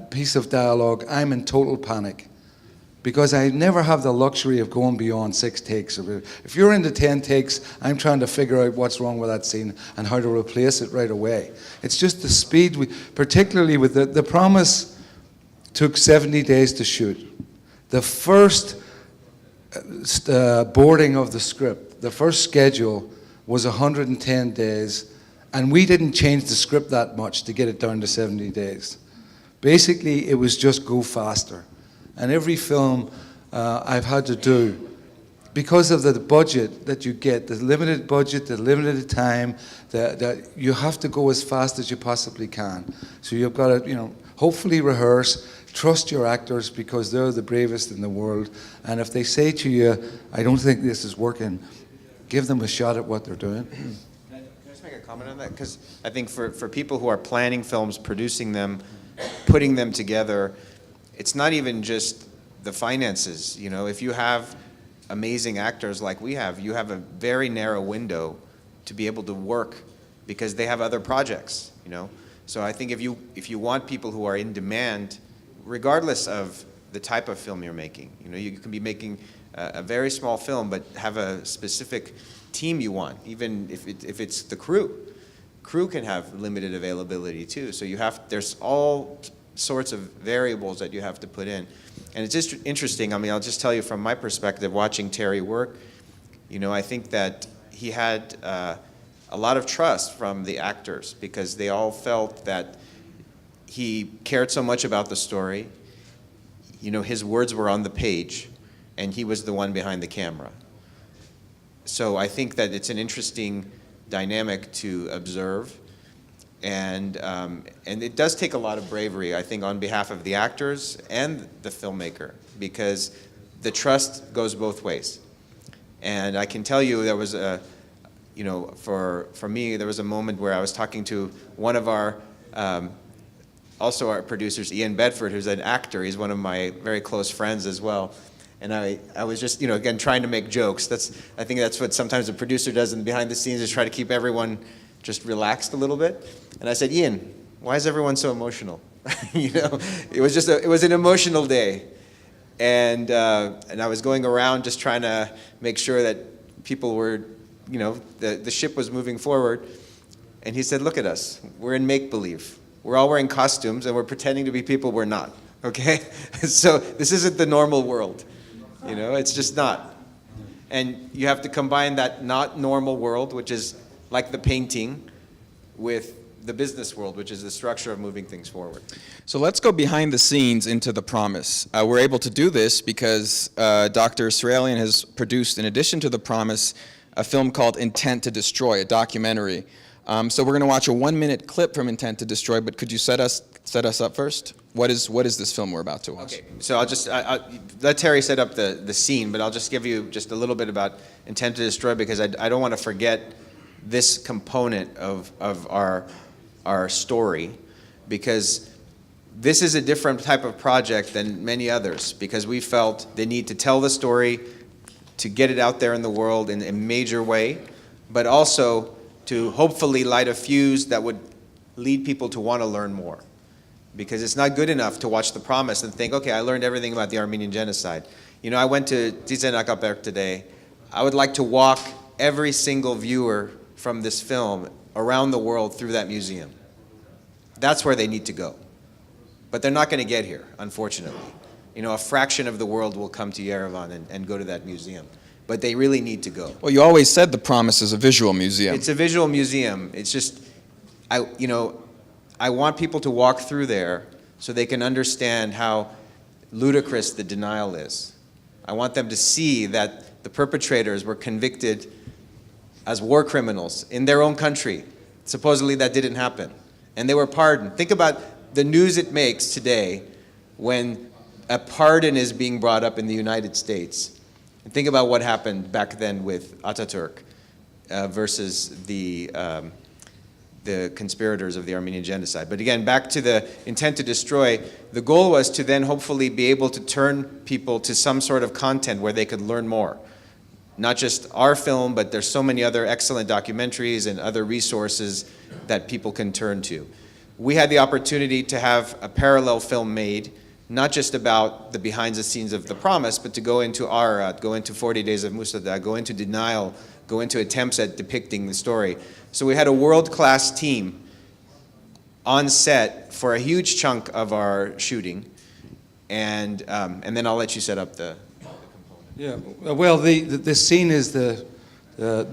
Speaker 2: piece of dialogue, I'm in total panic. because I never have the luxury of going beyond 6 takes. If you're into 10 takes, I'm trying to figure out what's wrong with that scene and how to replace it right away. It's just the speed, particularly with The Promise took 70 days to shoot. The first boarding of the script, the first schedule was 110 days, and we didn't change the script that much to get it down to 70 days. Basically, it was just go faster. And every film I've had to do, because of the budget that you get, the limited budget, the limited time, that you have to go as fast as you possibly can. So you've got to, hopefully rehearse, trust your actors because they're the bravest in the world. And if they say to you, I don't think this is working, give them a shot at what they're doing.
Speaker 3: Can I just make a comment on that? Because I think for people who are planning films, producing them, putting them together, it's not even just the finances. If you have amazing actors like we have, you have a very narrow window to be able to work because they have other projects. So I think if you want people who are in demand, regardless of the type of film you're making, you can be making a very small film but have a specific team you want, even if it's the crew. Crew can have limited availability too. So there's all sorts of variables that you have to put in. And it's just interesting. I'll just tell you from my perspective, watching Terry work, I think that he had a lot of trust from the actors because they all felt that he cared so much about the story. His words were on the page, and he was the one behind the camera. So I think that it's an interesting dynamic to observe. And it does take a lot of bravery, I think, on behalf of the actors and the filmmaker, because the trust goes both ways. And I can tell you there was for me, there was a moment where I was talking to one of our, also our producers, Ian Bedford, who's an actor. He's one of my very close friends as well. And I was just, again, trying to make jokes. I think that's what sometimes a producer does in behind the scenes, is try to keep everyone just relaxed a little bit. And I said, Ian, why is everyone so emotional? It was an emotional day. And I was going around just trying to make sure that people were, the ship was moving forward. And he said, look at us, we're in make-believe. We're all wearing costumes and we're pretending to be people we're not, okay? So this isn't the normal world, it's just not. And you have to combine that not normal world, which is like the painting, with the business world, which is the structure of moving things forward.
Speaker 1: So let's go behind the scenes into The Promise. We're able to do this because Dr. Esrailian has produced, in addition to The Promise, a film called Intent to Destroy, a documentary. So we're going to watch a 1-minute clip from Intent to Destroy, but could you set us up first? What is this film we're about to watch?
Speaker 3: Okay, so I'll let Terry set up the scene, but I'll just give you just a little bit about Intent to Destroy, because I don't want to forget this component of our story, because this is a different type of project than many others, because we felt the need to tell the story, to get it out there in the world in a major way, but also to hopefully light a fuse that would lead people to want to learn more. Because it's not good enough to watch The Promise and think, okay, I learned everything about the Armenian genocide. I went to Tizen Akaberg today. I would like to walk every single viewer from this film around the world through that museum. That's where they need to go. But they're not going to get here, unfortunately. A fraction of the world will come to Yerevan and go to that museum. But they really need to go.
Speaker 1: Well, you always said The Promise is a visual museum.
Speaker 3: It's a visual museum. It's just, I want people to walk through there so they can understand how ludicrous the denial is. I want them to see that the perpetrators were convicted as war criminals in their own country. Supposedly that didn't happen. And they were pardoned. Think about the news it makes today when a pardon is being brought up in the United States. And think about what happened back then with Ataturk versus the conspirators of the Armenian genocide. But again, back to the Intent to Destroy, the goal was to then hopefully be able to turn people to some sort of content where they could learn more. Not just our film, but there's so many other excellent documentaries and other resources that people can turn to. We had the opportunity to have a parallel film made not just about the behind the scenes of The Promise, but to go into Arat, go into 40 Days of Musada, go into Denial, go into attempts at depicting the story. So we had a world-class team on set for a huge chunk of our shooting, and then I'll let you set up the component.
Speaker 2: Yeah, well, the scene is the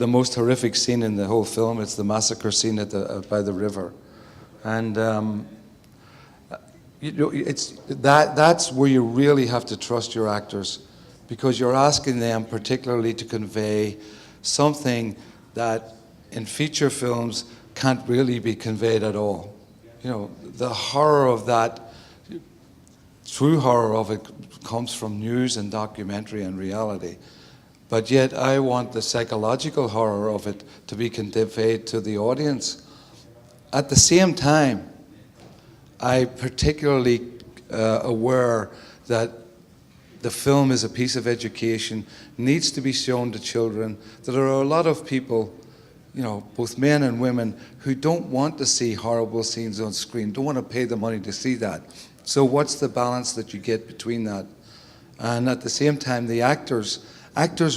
Speaker 2: most horrific scene in the whole film. It's the massacre scene by the river, and that's where you really have to trust your actors, because you're asking them particularly to convey something that in feature films can't really be conveyed at all. You know, the horror of that, true horror of it, comes from news and documentary and reality. But yet I want the psychological horror of it to be conveyed to the audience. At the same time, I'm particularly aware that the film is a piece of education, needs to be shown to children, that there are a lot of people, you know, both men and women, who don't want to see horrible scenes on screen, don't want to pay the money to see that. So what's the balance that you get between that? And at the same time, the actors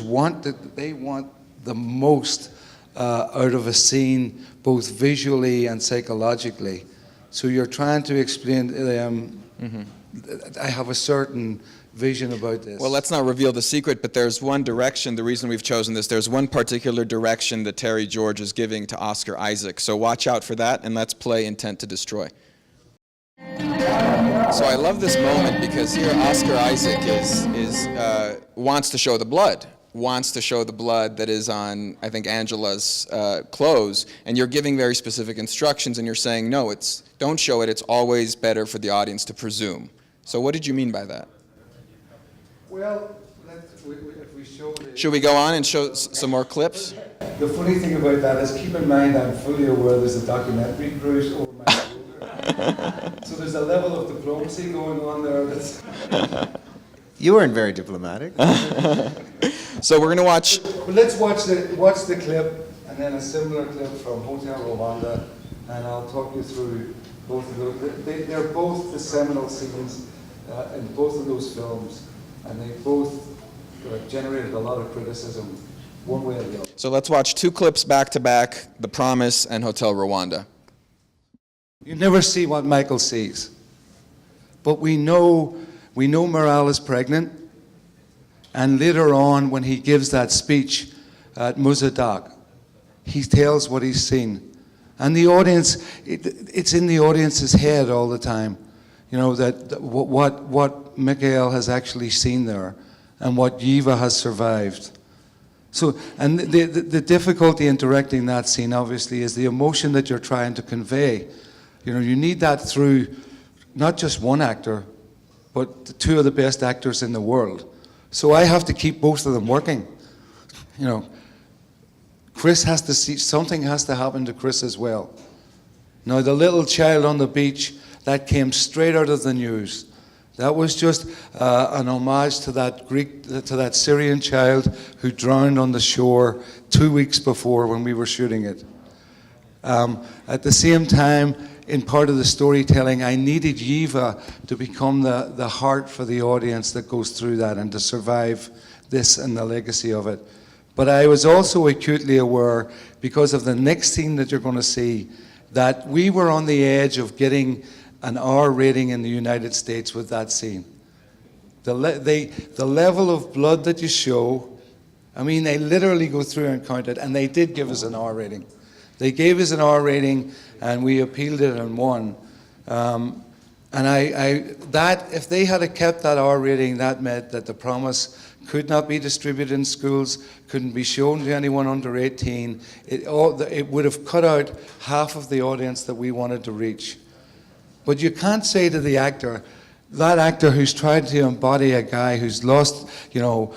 Speaker 2: want the most out of a scene, both visually and psychologically. So you're trying to explain to them, I have a certain vision about this.
Speaker 1: Well, let's not reveal the secret, but there's one direction, the reason we've chosen this, there's one particular direction that Terry George is giving to Oscar Isaac. So watch out for that, and let's play Intent to Destroy. So I love this moment because here Oscar Isaac wants to show the blood. Wants to show the blood that is on, I think, Angela's clothes, and you're giving very specific instructions, and you're saying, no, don't show it, it's always better for the audience to presume. So what did you mean by that?
Speaker 2: Well, if we show it...
Speaker 1: Should we go on and show some more clips?
Speaker 2: The funny thing about that is, keep in mind, I'm fully aware there's a documentary cruise over my shoulder. So there's a level of diplomacy going on there that's...
Speaker 3: You weren't very diplomatic.
Speaker 1: So we're going to watch...
Speaker 2: Well, let's watch the clip, and then a similar clip from Hotel Rwanda, and I'll talk you through both of those. They're both the seminal scenes in both of those films, and they both generated a lot of criticism, one way or the other.
Speaker 1: So let's watch two clips back to back, The Promise and Hotel Rwanda.
Speaker 2: You never see what Michael sees, but we know Morale is pregnant, and later on when he gives that speech at Muzadak, he tells what he's seen. And the audience, it's in the audience's head all the time, you know, that what Mikhail has actually seen there and what Yiva has survived. So, and the difficulty in directing that scene, obviously, is the emotion that you're trying to convey. You know, you need that through not just one actor, but two of the best actors in the world. So I have to keep both of them working. You know, Chris has to see, something has to happen to Chris as well. Now, the little child on the beach, that came straight out of the news. That was just an homage to that Syrian child who drowned on the shore 2 weeks before when we were shooting it. At the same time, in part of the storytelling, I needed Yiva to become the heart for the audience that goes through that and to survive this and the legacy of it. But I was also acutely aware, because of the next scene that you're going to see, that we were on the edge of getting an R rating in the United States with that scene. The level of blood that you show, I mean, they literally go through and count it, and they did give us an R rating. They gave us an R rating, and we appealed it and won. And that if they had kept that R rating, that meant that The Promise could not be distributed in schools, couldn't be shown to anyone under 18. It would have cut out half of the audience that we wanted to reach. But you can't say to the actor, that actor who's trying to embody a guy who's lost, you know,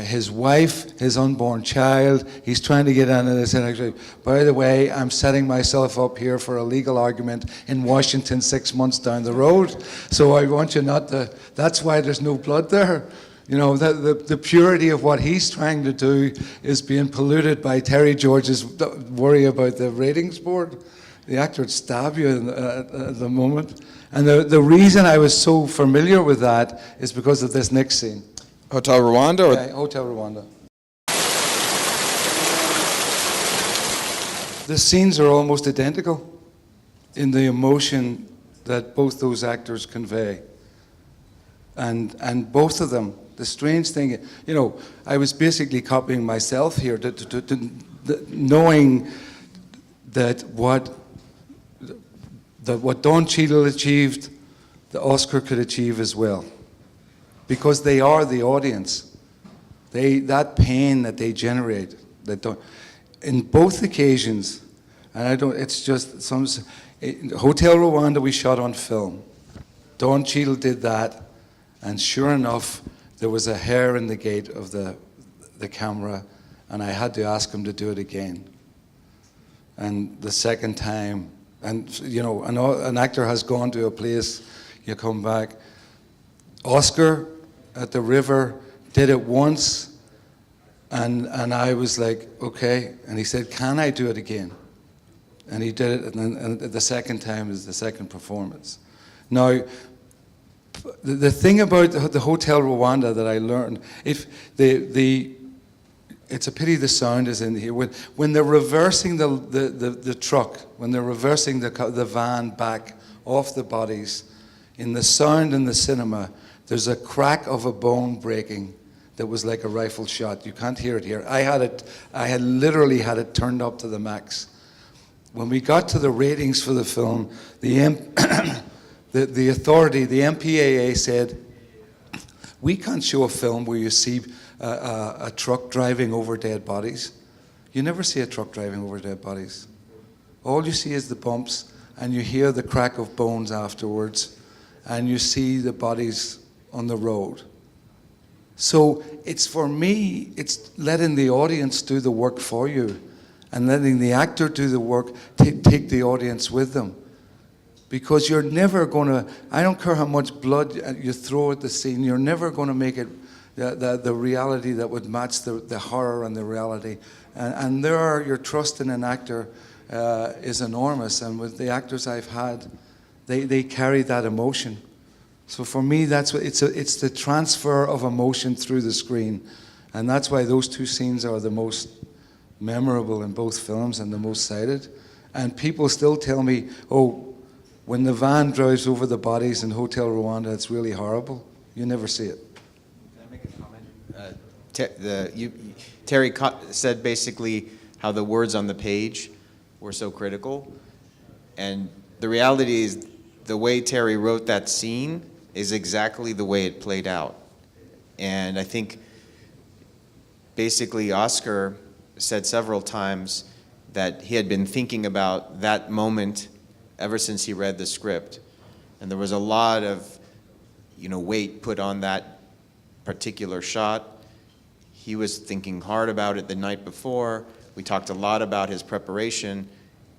Speaker 2: his wife, his unborn child, he's trying to get into this, and actually, by the way, I'm setting myself up here for a legal argument in Washington 6 months down the road, so I want you not to, that's why there's no blood there. You know, the purity of what he's trying to do is being polluted by Terry George's worry about the ratings board. the actor would stab you at the moment. And the reason I was so familiar with that is because of this next scene.
Speaker 1: Hotel Rwanda? Or
Speaker 2: Yeah, Hotel Rwanda. The scenes are almost identical in the emotion that both those actors convey. And both of them, the strange thing, you know, I was basically copying myself here, knowing that what Don Cheadle achieved, the Oscar could achieve as well. Because they are the audience. That pain that they generate, in both occasions, and it's just Hotel Rwanda we shot on film. Don Cheadle did that, and sure enough, there was a hair in the gate of the camera, and I had to ask him to do it again. And the second time, and you know, an actor has gone to a place, you come back. Oscar at the river did it once, and I was like, okay. And he said, can I do it again? And he did it, and the second time is the second performance. Now, the thing about the Hotel Rwanda that I learned, it's a pity the sound is in here. When they're reversing the truck, when they're reversing the van back off the bodies, in the sound in the cinema, there's a crack of a bone breaking that was like a rifle shot. You can't hear it here. I had literally had it turned up to the max. When we got to the ratings for the film, the authority, the MPAA said, we can't show a film where you see a truck driving over dead bodies. You never see a truck driving over dead bodies. All you see is the bumps, and you hear the crack of bones afterwards, and you see the bodies on the road. So it's, for me, it's letting the audience do the work for you, and letting the actor do the work, take the audience with them. Because you're never going to, I don't care how much blood you throw at the scene, you're never going to make it the reality that would match the horror and the reality. And your trust in an actor is enormous. And with the actors I've had, they carry that emotion. So for me, that's what it's the transfer of emotion through the screen. And that's why those two scenes are the most memorable in both films and the most cited. And people still tell me, oh, when the van drives over the bodies in Hotel Rwanda, it's really horrible. You never see it.
Speaker 3: Can I make a comment? Terry said basically how the words on the page were so critical. And the reality is the way Terry wrote that scene is exactly the way it played out. And I think basically Oscar said several times that he had been thinking about that moment ever since he read the script. And there was a lot of, weight put on that particular shot. He was thinking hard about it the night before. We talked a lot about his preparation.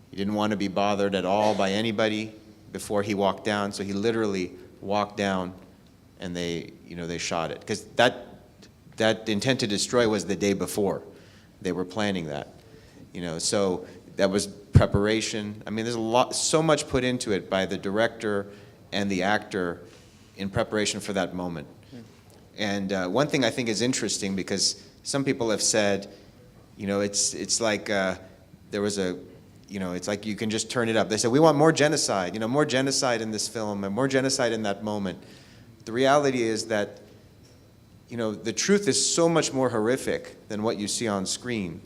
Speaker 3: He didn't want to be bothered at all by anybody before he walked down, so he literally walked down and they shot it. Because that Intent to Destroy was the day before. They were planning that. So that was preparation. I mean, there's so much put into it by the director and the actor in preparation for that moment. And one thing I think is interesting, because some people have said, it's like there was a, it's like you can just turn it up. They said, we want more genocide, more genocide in this film and more genocide in that moment. The reality is that, the truth is so much more horrific than what you see on screen.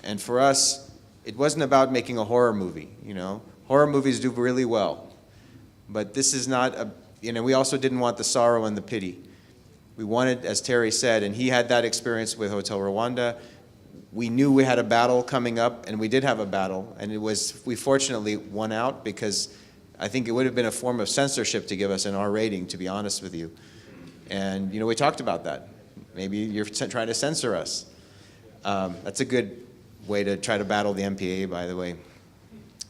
Speaker 3: And for us, it wasn't about making a horror movie, Horror movies do really well. But this is not we also didn't want the sorrow and the pity. We wanted, as Terry said, and he had that experience with Hotel Rwanda, we knew we had a battle coming up, and we did have a battle, and we fortunately won out, because I think it would have been a form of censorship to give us an R rating, to be honest with you. And we talked about that. Maybe you're trying to censor us. That's a good way to try to battle the MPAA, by the way.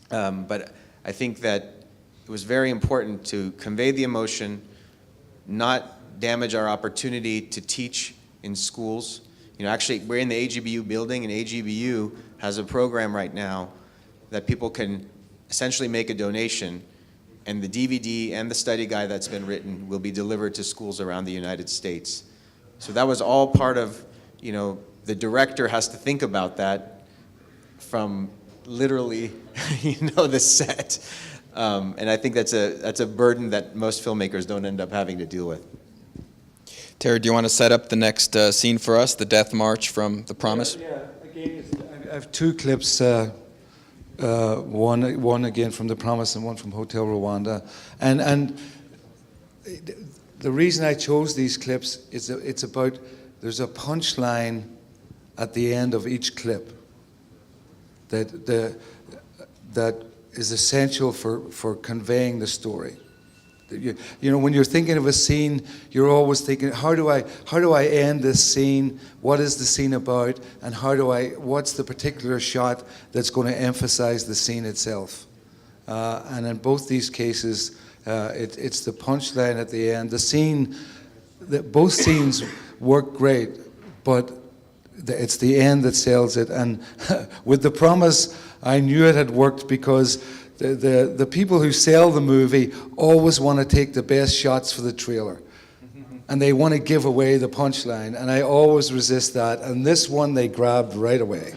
Speaker 3: But I think that it was very important to convey the emotion, not damage our opportunity to teach in schools. Actually, we're in the AGBU building, and AGBU has a program right now that people can essentially make a donation, and the DVD and the study guide that's been written will be delivered to schools around the United States. So that was all part of, the director has to think about that from literally, the set. And I think that's a burden that most filmmakers don't end up having to deal with.
Speaker 1: Terry, do you want to set up the next scene for us, the death march from The Promise?
Speaker 2: Yeah, again, I have two clips, one again from The Promise and one from Hotel Rwanda. And the reason I chose these clips is it's about, there's a punchline at the end of each clip that is essential for conveying the story. When you're thinking of a scene, you're always thinking, how do I end this scene? What is the scene about? And what's the particular shot that's going to emphasize the scene itself? And in both these cases, it's the punchline at the end. The scene, both scenes work great, but it's the end that sells it. And with The Promise, I knew it had worked because the people who sell the movie always want to take the best shots for the trailer. And they want to give away the punchline. And I always resist that. And this one they grabbed right away.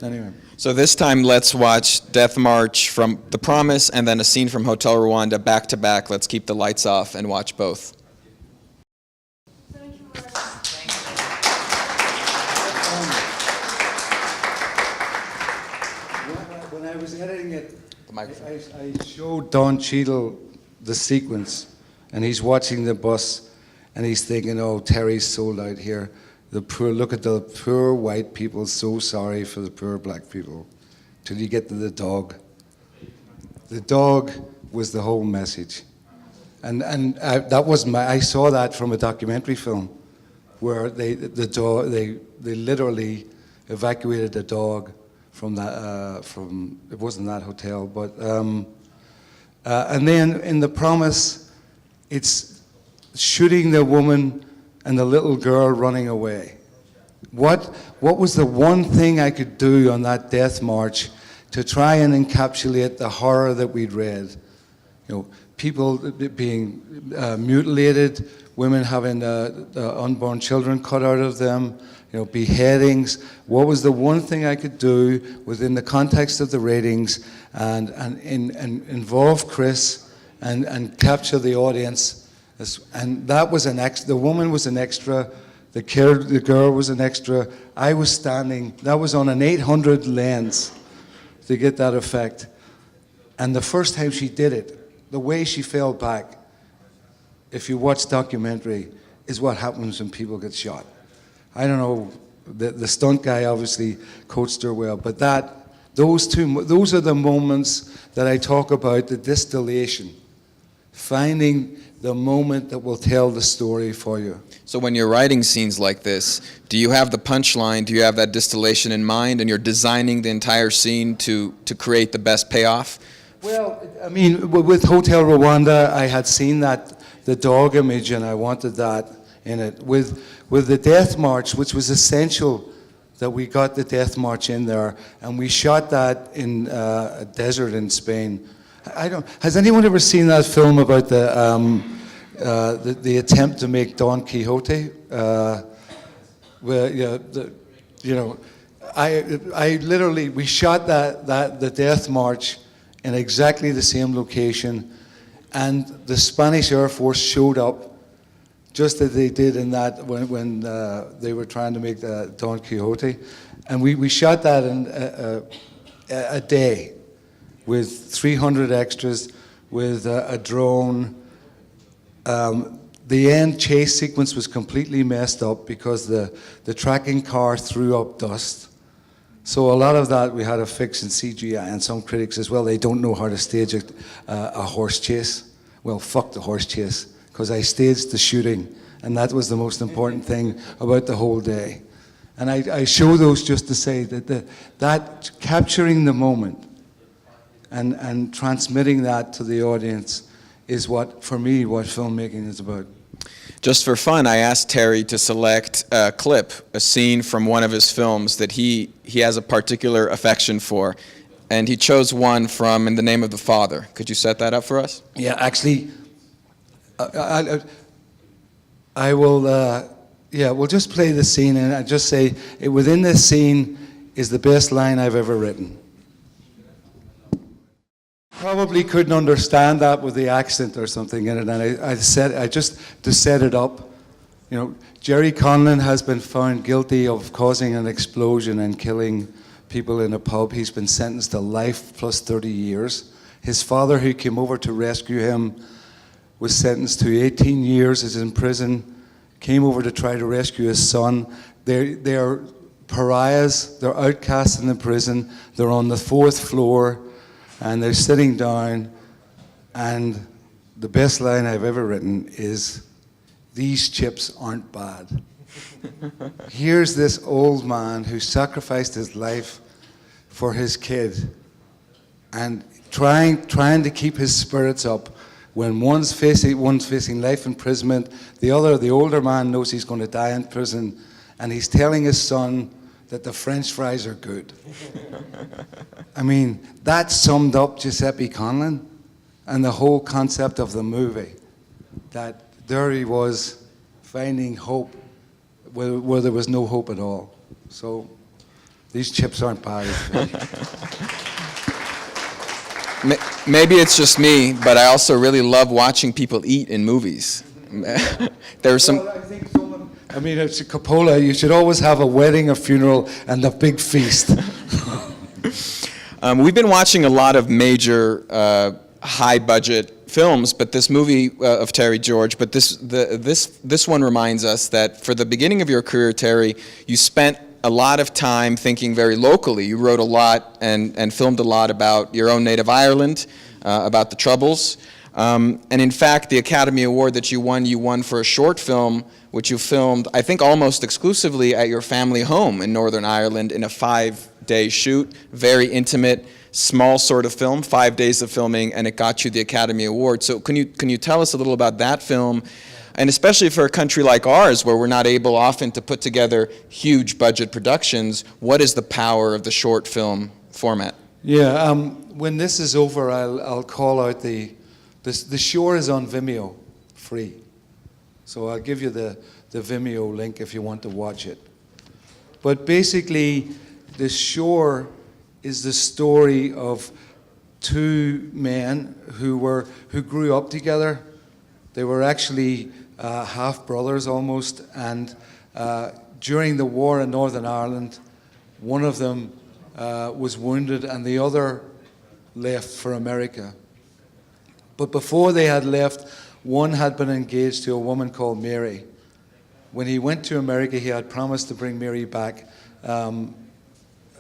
Speaker 2: Anyway.
Speaker 1: So this time let's watch Death March from The Promise and then a scene from Hotel Rwanda back to back. Let's keep the lights off and watch both.
Speaker 2: When I was editing it,
Speaker 1: Microphone.
Speaker 2: I showed Don Cheadle the sequence, and he's watching the bus, and he's thinking, "Oh, Terry's sold out here. Look at the poor white people. So sorry for the poor black people." Till you get to the dog. The dog was the whole message, and that was I saw that from a documentary film, where they literally evacuated the dog from that it wasn't that hotel, but and then in The Promise, it's shooting the woman and the little girl running away. What was the one thing I could do on that death march to try and encapsulate the horror that we'd read? People being mutilated, women having unborn children cut out of them, beheadings. What was the one thing I could do within the context of the ratings and involve Chris and capture the audience? And that was the woman was an extra, the girl was an extra. I was standing, that was on an 800 lens to get that effect. And the first time she did it, the way she fell back, if you watch documentary, is what happens when people get shot. I don't know, the stunt guy obviously coached her well, but those are the moments that I talk about, the distillation, finding the moment that will tell the story for you.
Speaker 1: So when you're writing scenes like this, do you have the punchline, do you have that distillation in mind, and you're designing the entire scene to create the best payoff?
Speaker 2: Well, I mean, with Hotel Rwanda, I had seen the dog image, and I wanted that in it. With the Death March, which was essential that we got the Death March in there, and we shot that in a desert in Spain. Has anyone ever seen that film about the attempt to make Don Quixote? We shot the Death March in exactly the same location, and the Spanish Air Force showed up just as they did in that when they were trying to make Don Quixote. And we shot that in a day with 300 extras, with a drone. The end chase sequence was completely messed up because the tracking car threw up dust. So a lot of that we had to fix in CGI, and some critics as well, they don't know how to stage a horse chase. Well, fuck the horse chase, because I staged the shooting, and that was the most important thing about the whole day. And I show those just to say that capturing the moment and transmitting that to the audience is what filmmaking is about.
Speaker 1: Just for fun, I asked Terry to select a clip, a scene from one of his films that he has a particular affection for. and he chose one from In the Name of the Father. Could you set that up for us?
Speaker 2: Yeah, actually, I will, we'll just play the scene, and I just say, within this scene is the best line I've ever written. Probably couldn't understand that with the accent or something in it, and I just to set it up. You know, Jerry Conlon has been found guilty of causing an explosion and killing people in a pub. He's been sentenced to life plus 30 years. His father, who came over to rescue him, was sentenced to 18 years, is in prison, came over to try to rescue his son. They're pariahs, they're outcasts in the prison, they're on the 4th floor, and they're sitting down, and the best line I've ever written is, "These chips aren't bad." Here's this old man who sacrificed his life for his kid, and trying to keep his spirits up when one's facing life imprisonment, the older man knows he's going to die in prison, and he's telling his son that the French fries are good. I mean, that summed up Giuseppe Conlon and the whole concept of the movie, that there he was finding hope where there was no hope at all. So these chips aren't bad.
Speaker 1: Maybe it's just me, but I also really love watching people eat in movies. There's some.
Speaker 2: Well, I mean, it's a Coppola. You should always have a wedding, a funeral, and a big feast.
Speaker 1: We've been watching a lot of major high-budget films, but this movie of Terry George, but this one reminds us that for the beginning of your career, Terry, you spent a lot of time thinking very locally. You wrote a lot and filmed a lot about your own native Ireland, about the Troubles. And in fact, the Academy Award that you won for a short film, which you filmed, I think, almost exclusively at your family home in Northern Ireland in a 5-day shoot, very intimate, small sort of film, 5 days of filming, and it got you the Academy Award. So can you tell us a little about that film? And especially for a country like ours, where we're not able often to put together huge budget productions, what is the power of the short film format?
Speaker 2: Yeah, when this is over, I'll call out the Shore is on Vimeo, free. So I'll give you the Vimeo link if you want to watch it. But basically, The Shore is the story of two men who grew up together. They were actually half brothers almost, and during the war in Northern Ireland, one of them was wounded and the other left for America. But before they had left, one had been engaged to a woman called Mary. When he went to America, he had promised to bring Mary back,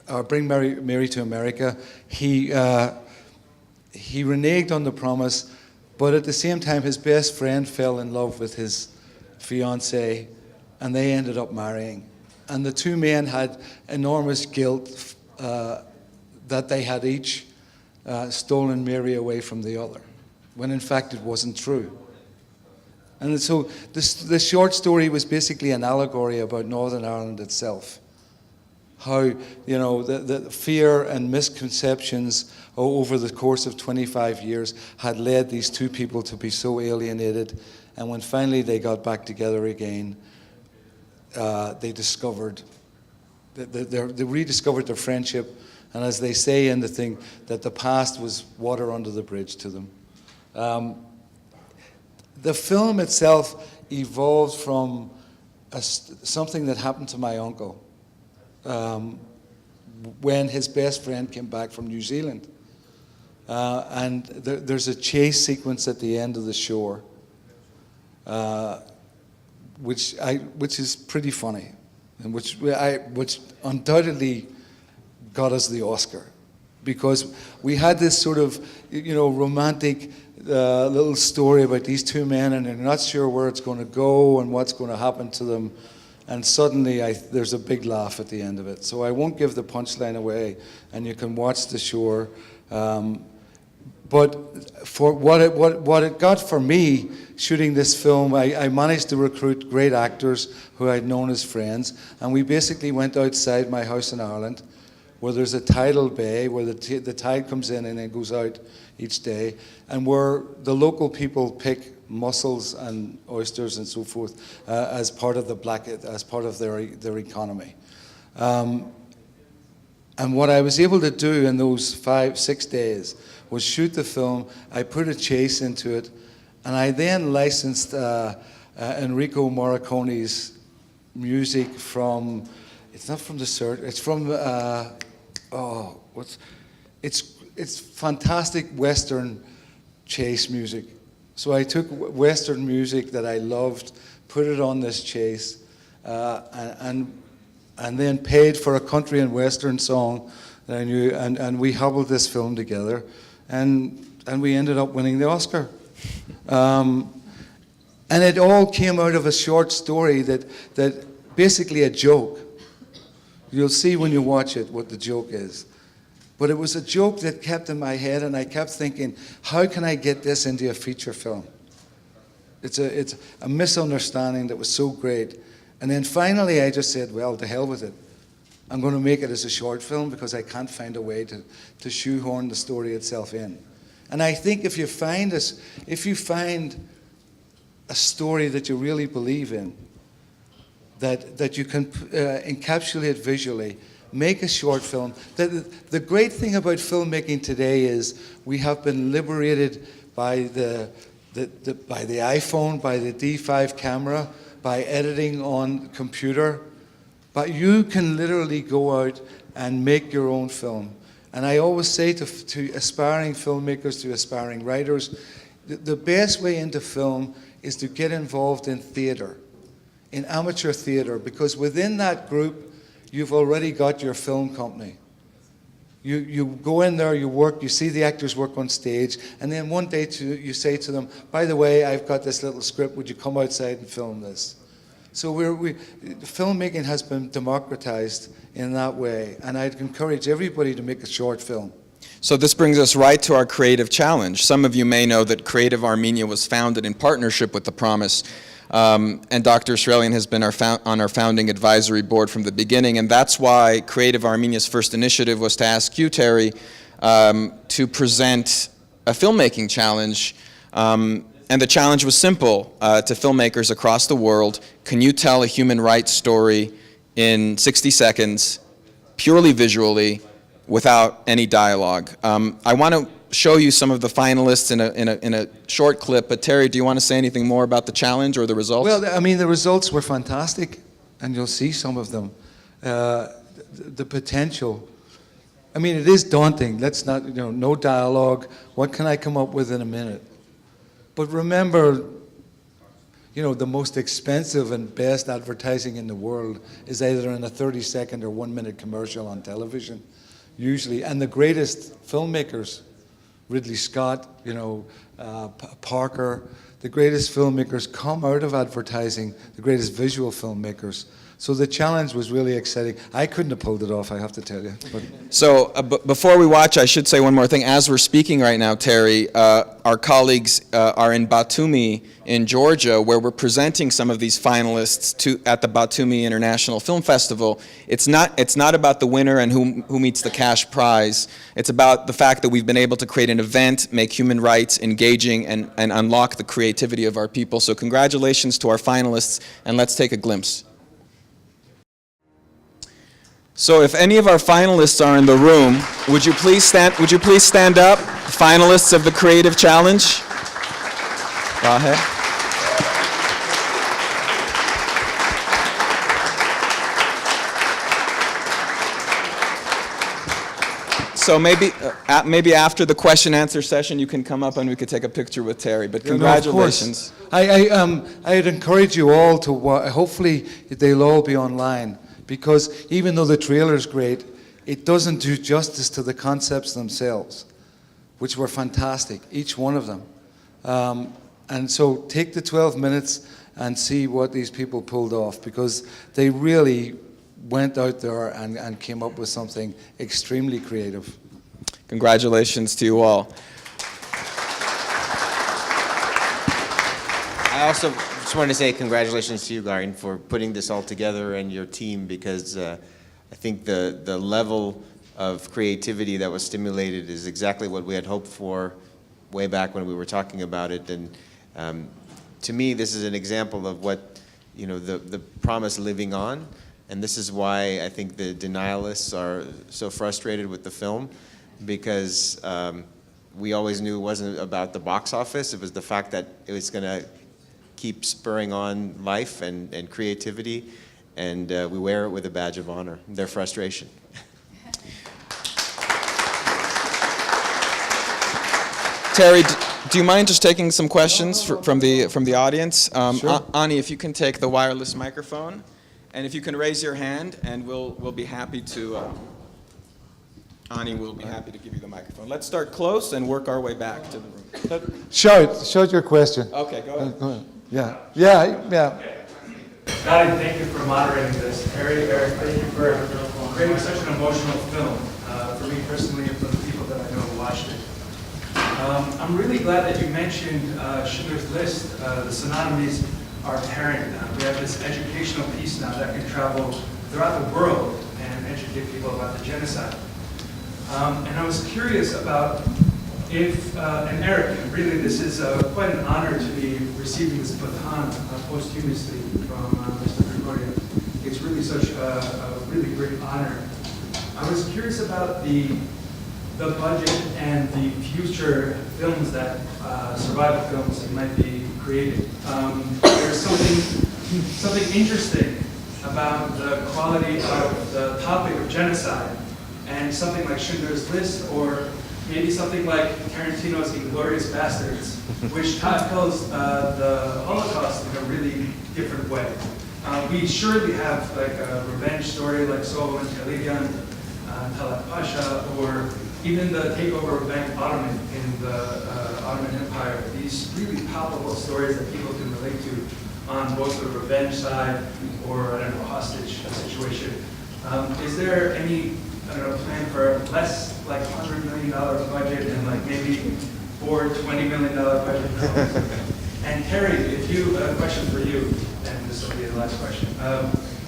Speaker 2: or bring Mary to America. He reneged on the promise, but at the same time, his best friend fell in love with his fiancée, and they ended up marrying. And the two men had enormous guilt that they had each stolen Mary away from the other, when in fact it wasn't true. And so the short story was basically an allegory about Northern Ireland itself. How, the fear and misconceptions over the course of 25 years had led these two people to be so alienated. And when finally they got back together again, they rediscovered their friendship. And as they say in the thing, that the past was water under the bridge to them. The film itself evolved from something that happened to my uncle when his best friend came back from New Zealand. And there's a chase sequence at the end of The Shore, which is pretty funny, and which undoubtedly got us the Oscar, because we had this sort of romantic little story about these two men, and they're not sure where it's going to go and what's going to happen to them, and suddenly there's a big laugh at the end of it. So I won't give the punchline away, and you can watch The Shore. But for what it got for me shooting this film, I managed to recruit great actors who I'd known as friends, and we basically went outside my house in Ireland. where there's a tidal bay, where the tide comes in and then goes out each day, and where the local people pick mussels and oysters and so forth as part of their economy. And what I was able to do in those 5-6 days was shoot the film. I put a chase into it, and I then licensed Enrico Morricone's music from. It's not from the Search. It's from it's fantastic Western chase music. So I took Western music that I loved, put it on this chase, and then paid for a country and Western song that I knew, and we hobbled this film together, and we ended up winning the Oscar. And it all came out of a short story that basically a joke. You'll see when you watch it what the joke is. But it was a joke that kept in my head, and I kept thinking, how can I get this into a feature film? It's a misunderstanding that was so great. And then finally I just said, well, to hell with it. I'm going to make it as a short film because I can't find a way to shoehorn the story itself in. And I think if you find a story that you really believe in, that you can encapsulate visually, make a short film. The great thing about filmmaking today is we have been liberated by the iPhone, by the D5 camera, by editing on computer. But you can literally go out and make your own film. And I always say to aspiring filmmakers, to aspiring writers, the best way into film is to get involved in theater, in amateur theater, because within that group, you've already got your film company. You go in there, you work, you see the actors work on stage, and then one day you say to them, by the way, I've got this little script, would you come outside and film this? So filmmaking has been democratized in that way, and I'd encourage everybody to make a short film.
Speaker 1: So this brings us right to our creative challenge. Some of you may know that Creative Armenia was founded in partnership with The Promise, and Dr. Esrailian has been on our founding advisory board from the beginning, and that's why Creative Armenia's first initiative was to ask you, Terry, to present a filmmaking challenge. And the challenge was simple to filmmakers across the world. Can you tell a human rights story in 60 seconds, purely visually, without any dialogue? I want to show you some of the finalists in a short clip, but Terry, do you want to say anything more about the challenge or the results?
Speaker 2: Well, I mean, the results were fantastic, and you'll see some of them. The potential. I mean, it is daunting. Let's not, no dialogue. What can I come up with in a minute? But remember, the most expensive and best advertising in the world is either in a 30-second or 1-minute commercial on television, usually. And the greatest filmmakers, Ridley Scott, Parker, the greatest filmmakers come out of advertising, the greatest visual filmmakers. So the challenge was really exciting. I couldn't have pulled it off, I have to tell you. But.
Speaker 1: So before we watch, I should say one more thing. As we're speaking right now, Terry, our colleagues are in Batumi in Georgia, where we're presenting some of these finalists at the Batumi International Film Festival. It's not about the winner and who meets the cash prize. It's about the fact that we've been able to create an event, make human rights engaging, and unlock the creativity of our people. So congratulations to our finalists, and let's take a glimpse. So if any of our finalists are in the room, would you please stand up, finalists of the Creative Challenge? Go ahead. So maybe after the question answer session you can come up and we could take a picture with Terry, but congratulations.
Speaker 2: I'd encourage you all to watch. Hopefully they'll all be online. Because even though the trailer is great, it doesn't do justice to the concepts themselves, which were fantastic, each one of them. And so take the 12 minutes and see what these people pulled off, because they really went out there and came up with something extremely creative.
Speaker 1: Congratulations to you all.
Speaker 3: I also just wanted to say congratulations to you, Garin, for putting this all together and your team, because I think the level of creativity that was stimulated is exactly what we had hoped for way back when we were talking about it. And to me, this is an example of what, the promise living on. And this is why I think the denialists are so frustrated with the film, because we always knew it wasn't about the box office. It was the fact that it was going to keep spurring on life and creativity, and we wear it with a badge of honor, their frustration.
Speaker 1: Terry, do you mind just taking some questions from the audience?
Speaker 2: Sure.
Speaker 1: Ani, if you can take the wireless microphone, and if you can raise your hand, and we'll be happy to. Ani will be happy to give you the microphone. Let's start close and work our way back to the room.
Speaker 2: Shout your question.
Speaker 1: Okay, go ahead.
Speaker 2: Go ahead. Yeah.
Speaker 4: Guy, thank you for moderating this. Eric, thank you for creating such an emotional film, for me personally and for the people that I know who watched it. I'm really glad that you mentioned Schindler's List. The synonymies are apparent. We have this educational piece now that can travel throughout the world and educate people about the genocide. And I was curious about if, and Eric, really this is quite an honor to be receiving this baton posthumously from Mr. Gregorio. It's really such a really great honor. I was curious about the budget and the future films that, survival films that might be created. There's something interesting about the quality of the topic of genocide, and something like Schindler's List, or maybe something like Tarantino's Inglourious Bastards, which tackles the Holocaust in a really different way. We surely have like a revenge story like Solo and Kalidian, Talat Pasha, or even the takeover of Bank Ottoman in the Ottoman Empire. These really palpable stories that people can relate to on both the revenge side or, I don't know, hostage situation. Is there any, I don't know, plan for less, like $100 million budget and like maybe $4 $20 million budget films? And Terry, a question for you, and this will be the last question.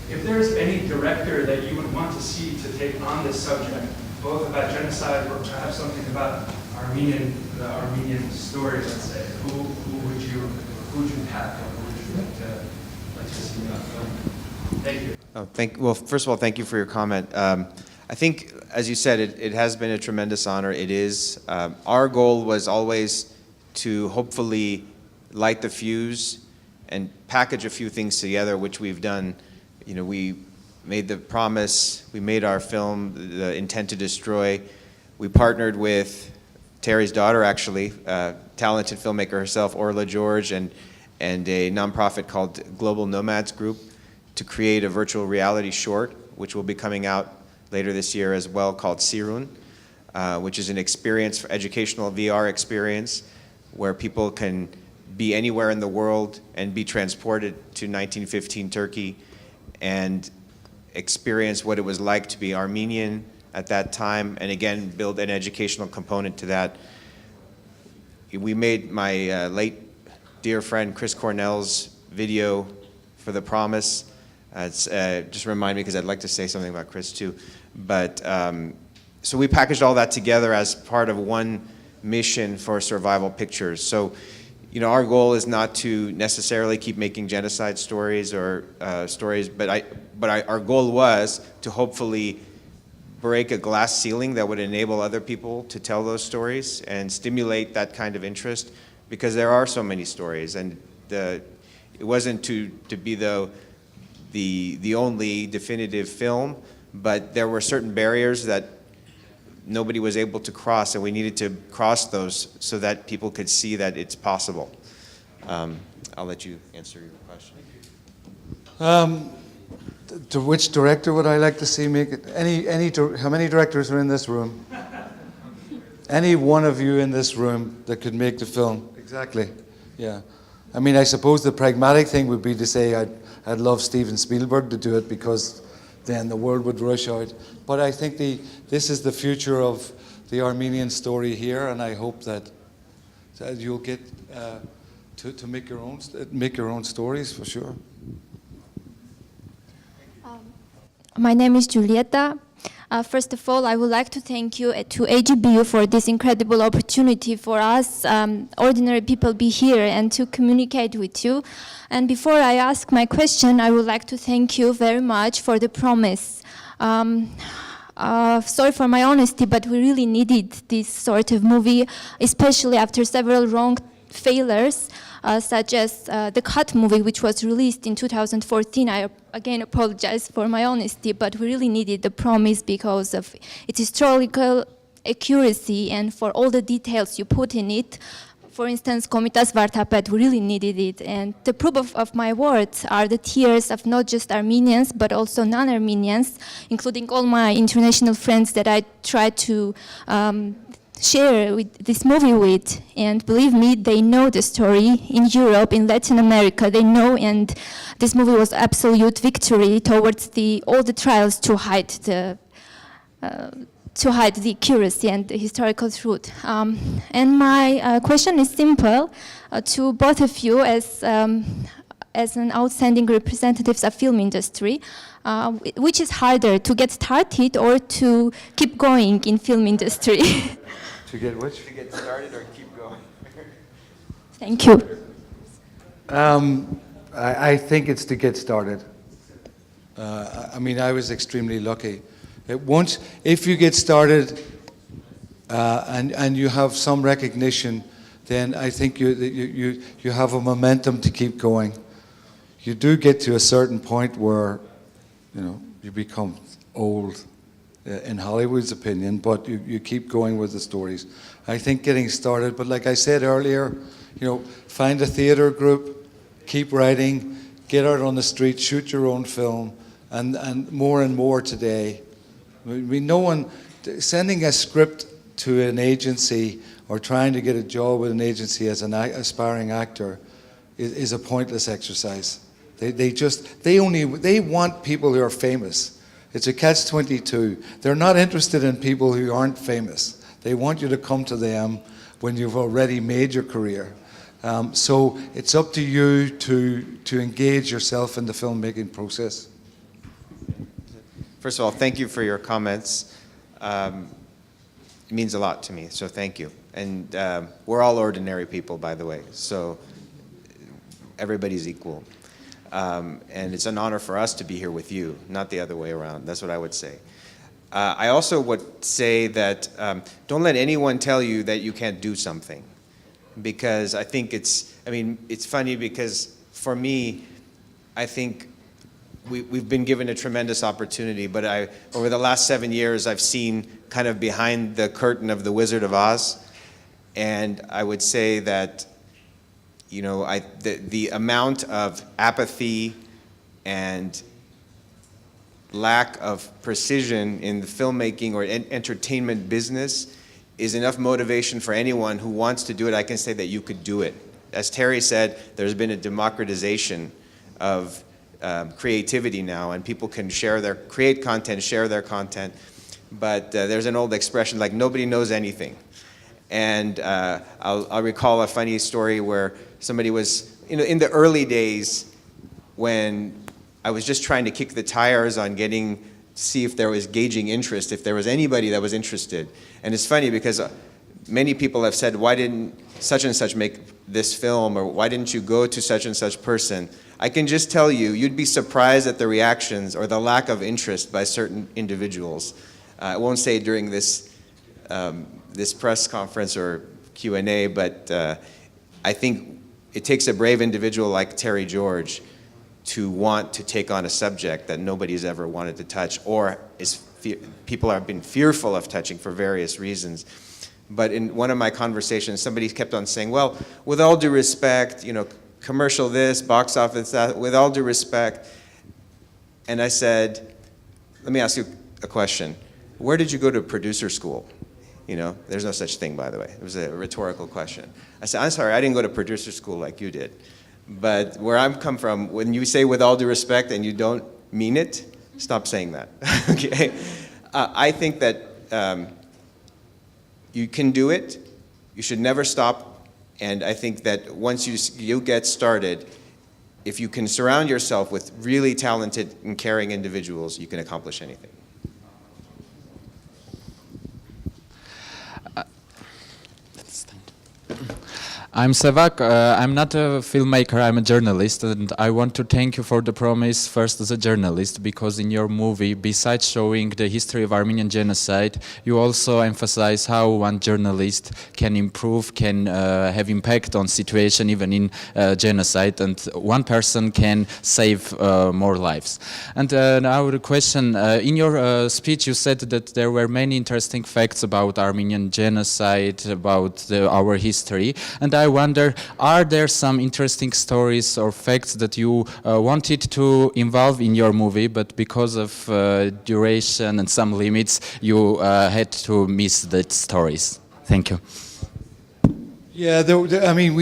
Speaker 4: If there's any director that you would want to see to take on this subject, both about genocide or perhaps something about the Armenian story, let's say, who would you tap? Who would you like to see on film? Thank you.
Speaker 3: Well, first of all, thank you for your comment. I think, as you said, it has been a tremendous honor. It is. Our goal was always to hopefully light the fuse and package a few things together, which we've done. We made the promise, we made our film, The Intent to Destroy. We partnered with Terry's daughter, actually, talented filmmaker herself, Orla George, and a nonprofit called Global Nomads Group to create a virtual reality short, which will be coming out later this year as well, called Sirun, which is an experience, for educational VR experience, where people can be anywhere in the world and be transported to 1915 Turkey and experience what it was like to be Armenian at that time, and again, build an educational component to that. We made my late dear friend Chris Cornell's video for The Promise. Just remind me, because I'd like to say something about Chris too. But so we packaged all that together as part of one mission for Survival Pictures. So, our goal is not to necessarily keep making genocide stories or stories, but our goal was to hopefully break a glass ceiling that would enable other people to tell those stories and stimulate that kind of interest, because there are so many stories, and it wasn't to be the only definitive film, but there were certain barriers that nobody was able to cross, and we needed to cross those so that people could see that it's possible. I'll let you answer your question.
Speaker 2: To which director would I like to see make it? How many directors are in this room? Any one of you in this room that could make the film? Exactly. Yeah. I mean, I suppose the pragmatic thing would be to say I'd love Steven Spielberg to do it, because then the world would rush out. But I think this is the future of the Armenian story here, and I hope that you'll get to make your own stories for sure.
Speaker 5: My name is Julieta. First of all, I would like to thank you to AGBU for this incredible opportunity for us, ordinary people, be here and to communicate with you. And before I ask my question, I would like to thank you very much for the promise. Sorry for my honesty, but we really needed this sort of movie, especially after several wrong failures, such as the Cut movie, which was released in 2014. I again apologize for my honesty, but we really needed the promise because of its historical accuracy and for all the details you put in it. For instance, Komitas Vartapet, we really needed it. And the proof of my words are the tears of not just Armenians, but also non-Armenians, including all my international friends that I try to share with this movie with. And believe me, they know the story in Europe, in Latin America, they know, and this movie was absolute victory towards all the trials to hide the accuracy and the historical truth. And my question is simple to both of you as an outstanding representatives of film industry. Which is harder, to get started or to keep going in film industry?
Speaker 2: To get which?
Speaker 3: To get started or keep going?
Speaker 5: Thank you.
Speaker 2: I think it's to get started. I mean, I was extremely lucky. If you get started and you have some recognition, then I think you have a momentum to keep going. You do get to a certain point where, you become old, in Hollywood's opinion, but you keep going with the stories. I think getting started, but like I said earlier, find a theater group, keep writing, get out on the street, shoot your own film, and more today. No one sending a script to an agency or trying to get a job with an agency as an aspiring actor is a pointless exercise. They want people who are famous. It's a catch-22. They're not interested in people who aren't famous. They want you to come to them when you've already made your career. So it's up to you to engage yourself in the filmmaking process.
Speaker 3: First of all, thank you for your comments. It means a lot to me, so thank you. And we're all ordinary people, by the way, so everybody's equal. And it's an honor for us to be here with you, not the other way around. That's what I would say. I also would say that don't let anyone tell you that you can't do something, because I think it's funny because for me, I think we've been given a tremendous opportunity, but over the last 7 years, I've seen kind of behind the curtain of The Wizard of Oz, and I would say that the amount of apathy and lack of precision in the filmmaking or entertainment business is enough motivation for anyone who wants to do it. I can say that you could do it. As Terry said, there's been a democratization of creativity now, and people can create content, share their content. But there's an old expression like nobody knows anything. And I'll recall a funny story where somebody was, in the early days when I was just trying to kick the tires on see if there was gauging interest, if there was anybody that was interested. And it's funny because many people have said, why didn't such and such make this film, or why didn't you go to such and such person? I can just tell you, you'd be surprised at the reactions or the lack of interest by certain individuals. I won't say during this press conference or Q&A, but I think it takes a brave individual like Terry George to want to take on a subject that nobody's ever wanted to touch, or people have been fearful of touching for various reasons. But in one of my conversations, somebody kept on saying, well, with all due respect, commercial this, box office that, with all due respect. And I said, let me ask you a question. Where did you go to producer school? There's no such thing, by the way. It was a rhetorical question. I said, I'm sorry, I didn't go to producer school like you did. But where I'm come from, when you say with all due respect and you don't mean it, stop saying that, okay? I think that you can do it. You should never stop. And I think that once you get started, if you can surround yourself with really talented and caring individuals, you can accomplish anything.
Speaker 6: I'm Sevak. I'm not a filmmaker, I'm a journalist, and I want to thank you for the promise first as a journalist, because in your movie, besides showing the history of Armenian genocide, you also emphasize how one journalist can improve, can have impact on situation even in genocide, and one person can save more lives. And now the question, in your speech you said that there were many interesting facts about Armenian genocide, about our history, and I wonder, are there some interesting stories or facts that you wanted to involve in your movie, but because of duration and some limits, you had to miss the stories? Thank you.
Speaker 2: Yeah, I mean,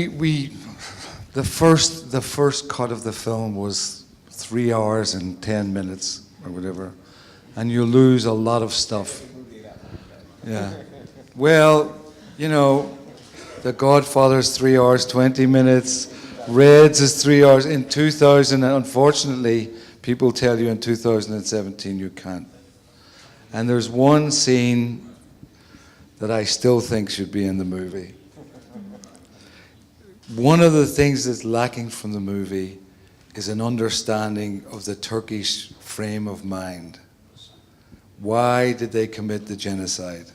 Speaker 2: the first cut of the film was 3 hours and 10 minutes or whatever, and you lose a lot of stuff. Yeah. Well, you know, The Godfather's 3 hours, 20 minutes. Reds is 3 hours. In 2000, unfortunately, people tell you in 2017 you can't. And there's one scene that I still think should be in the movie. One of the things that's lacking from the movie is an understanding of the Turkish frame of mind. Why did they commit the genocide?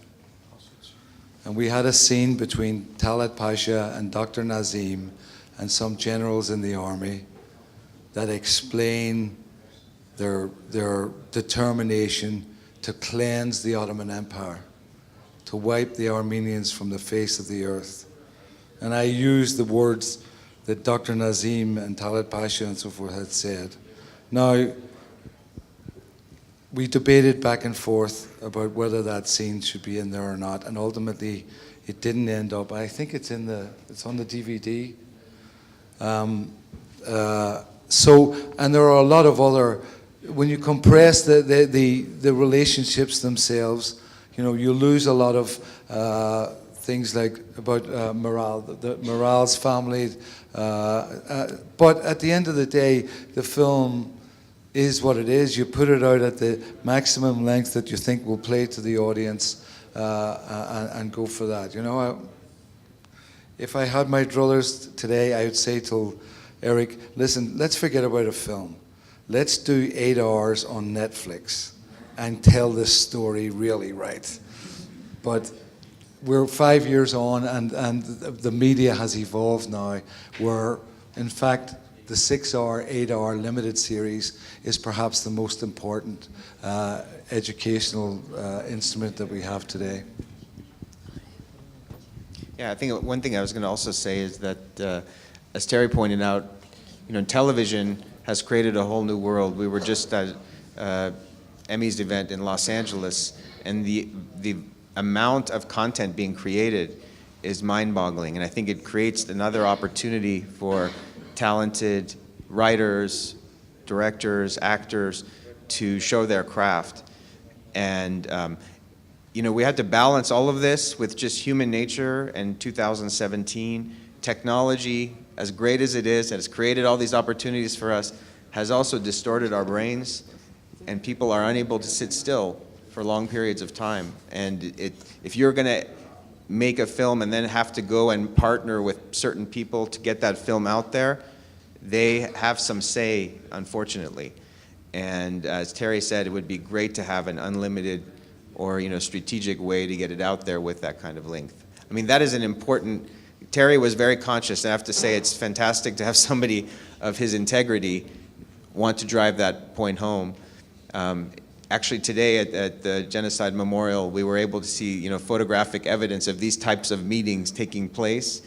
Speaker 2: And we had a scene between Talat Pasha and Dr. Nazim and some generals in the army that explain their determination to cleanse the Ottoman Empire, to wipe the Armenians from the face of the earth. And I used the words that Dr. Nazim and Talat Pasha and so forth had said. Now, we debated back and forth about whether that scene should be in there or not, and ultimately it didn't end up. I think it's on the DVD. And there are a lot of other. When you compress the relationships themselves, you know, you lose a lot of things like about Moral's family. But at the end of the day, the film is what it is. You put it out at the maximum length that you think will play to the audience, and go for that. You know, if I had my druthers today, I would say to Eric, listen, let's forget about a film. Let's do 8 hours on Netflix and tell this story really right. But we're 5 years on, and the media has evolved now, where, in fact, the 6-hour, 8-hour limited series is perhaps the most important educational instrument that we have today.
Speaker 3: Yeah, I think one thing I was going to also say is that, as Terry pointed out, you know, television has created a whole new world. We were just at Emmy's event in Los Angeles, and the amount of content being created is mind-boggling, and I think it creates another opportunity for talented writers, directors, actors to show their craft. And you know, we had to balance all of this with just human nature. In 2017, technology, as great as it is, has created all these opportunities for us, has also distorted our brains, and people are unable to sit still for long periods of time. And if you're going to make a film and then have to go and partner with certain people to get that film out there, they have some say, unfortunately. And as Terry said, it would be great to have an unlimited or, you know, strategic way to get it out there with that kind of length. I mean, that is an important. Terry was very conscious, and I have to say it's fantastic to have somebody of his integrity want to drive that point home. Actually, today at the Genocide Memorial, we were able to see, you know, photographic evidence of these types of meetings taking place,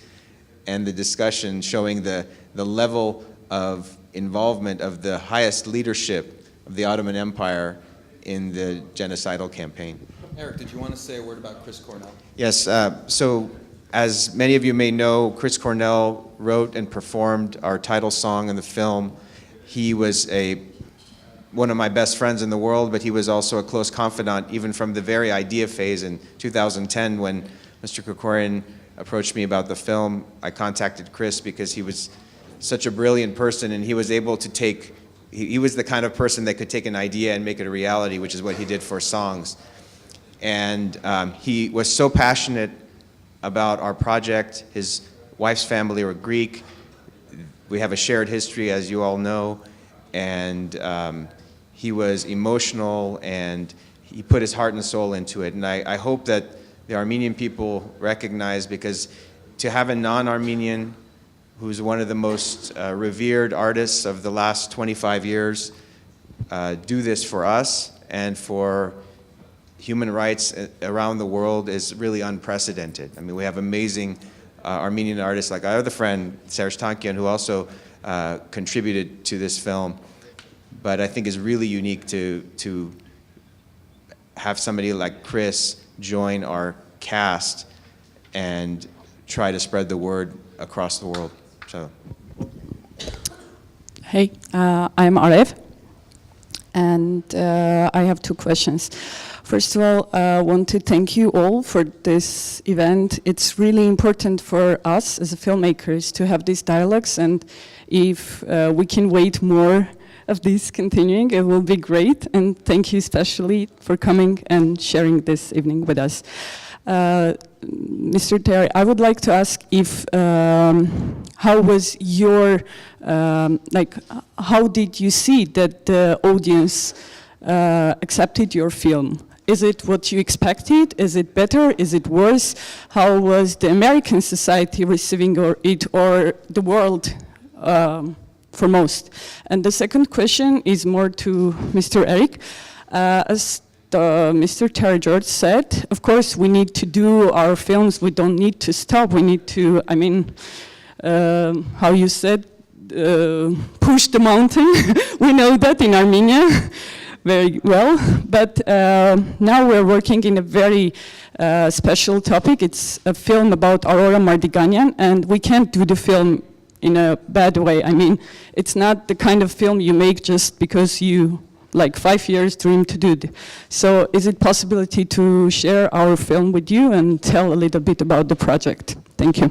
Speaker 3: and the discussion showing the level of involvement of the highest leadership of the Ottoman Empire in the genocidal campaign.
Speaker 1: Eric, did you want to say a word about Chris Cornell?
Speaker 3: Yes, so as many of you may know, Chris Cornell wrote and performed our title song in the film. He was one of my best friends in the world, but he was also a close confidant even from the very idea phase in 2010 when Mr. Krikorian approached me about the film. I contacted Chris because he was such a brilliant person, and he was able to take, he was the kind of person that could take an idea and make it a reality, which is what he did for songs. And he was so passionate about our project. His wife's family were Greek. We have a shared history, as you all know, and he was emotional and he put his heart and soul into it. And I hope that the Armenian people recognize, because to have a non-Armenian who's one of the most revered artists of the last 25 years do this for us and for human rights around the world is really unprecedented. I mean, we have amazing Armenian artists like our other friend, Serge Tankian, who also contributed to this film. But I think it's really unique to have somebody like Chris join our cast and try to spread the word across the world. So.
Speaker 7: Hey, I'm Arev, and I have two questions. First of all, I want to thank you all for this event. It's really important for us as filmmakers to have these dialogues, and if we can wait more of these continuing, it will be great. And thank you especially for coming and sharing this evening with us. Mr. Terry, I would like to ask if how was your how did you see that the audience accepted your film? Is it what you expected? Is it better? Is it worse? How was the American society receiving it, or the world for most? And the second question is more to Mr. Eric. As Mr. Terry George said, of course, we need to do our films. We don't need to stop. We need to, I mean, how you said, push the mountain. We know that in Armenia very well. But now we're working in a very special topic. It's a film about Aurora Mardiganian, and we can't do the film in a bad way. I mean, it's not the kind of film you make just because you, like 5 years, dream to do it. So is it possibility to share our film with you and tell a little bit about the project? Thank you.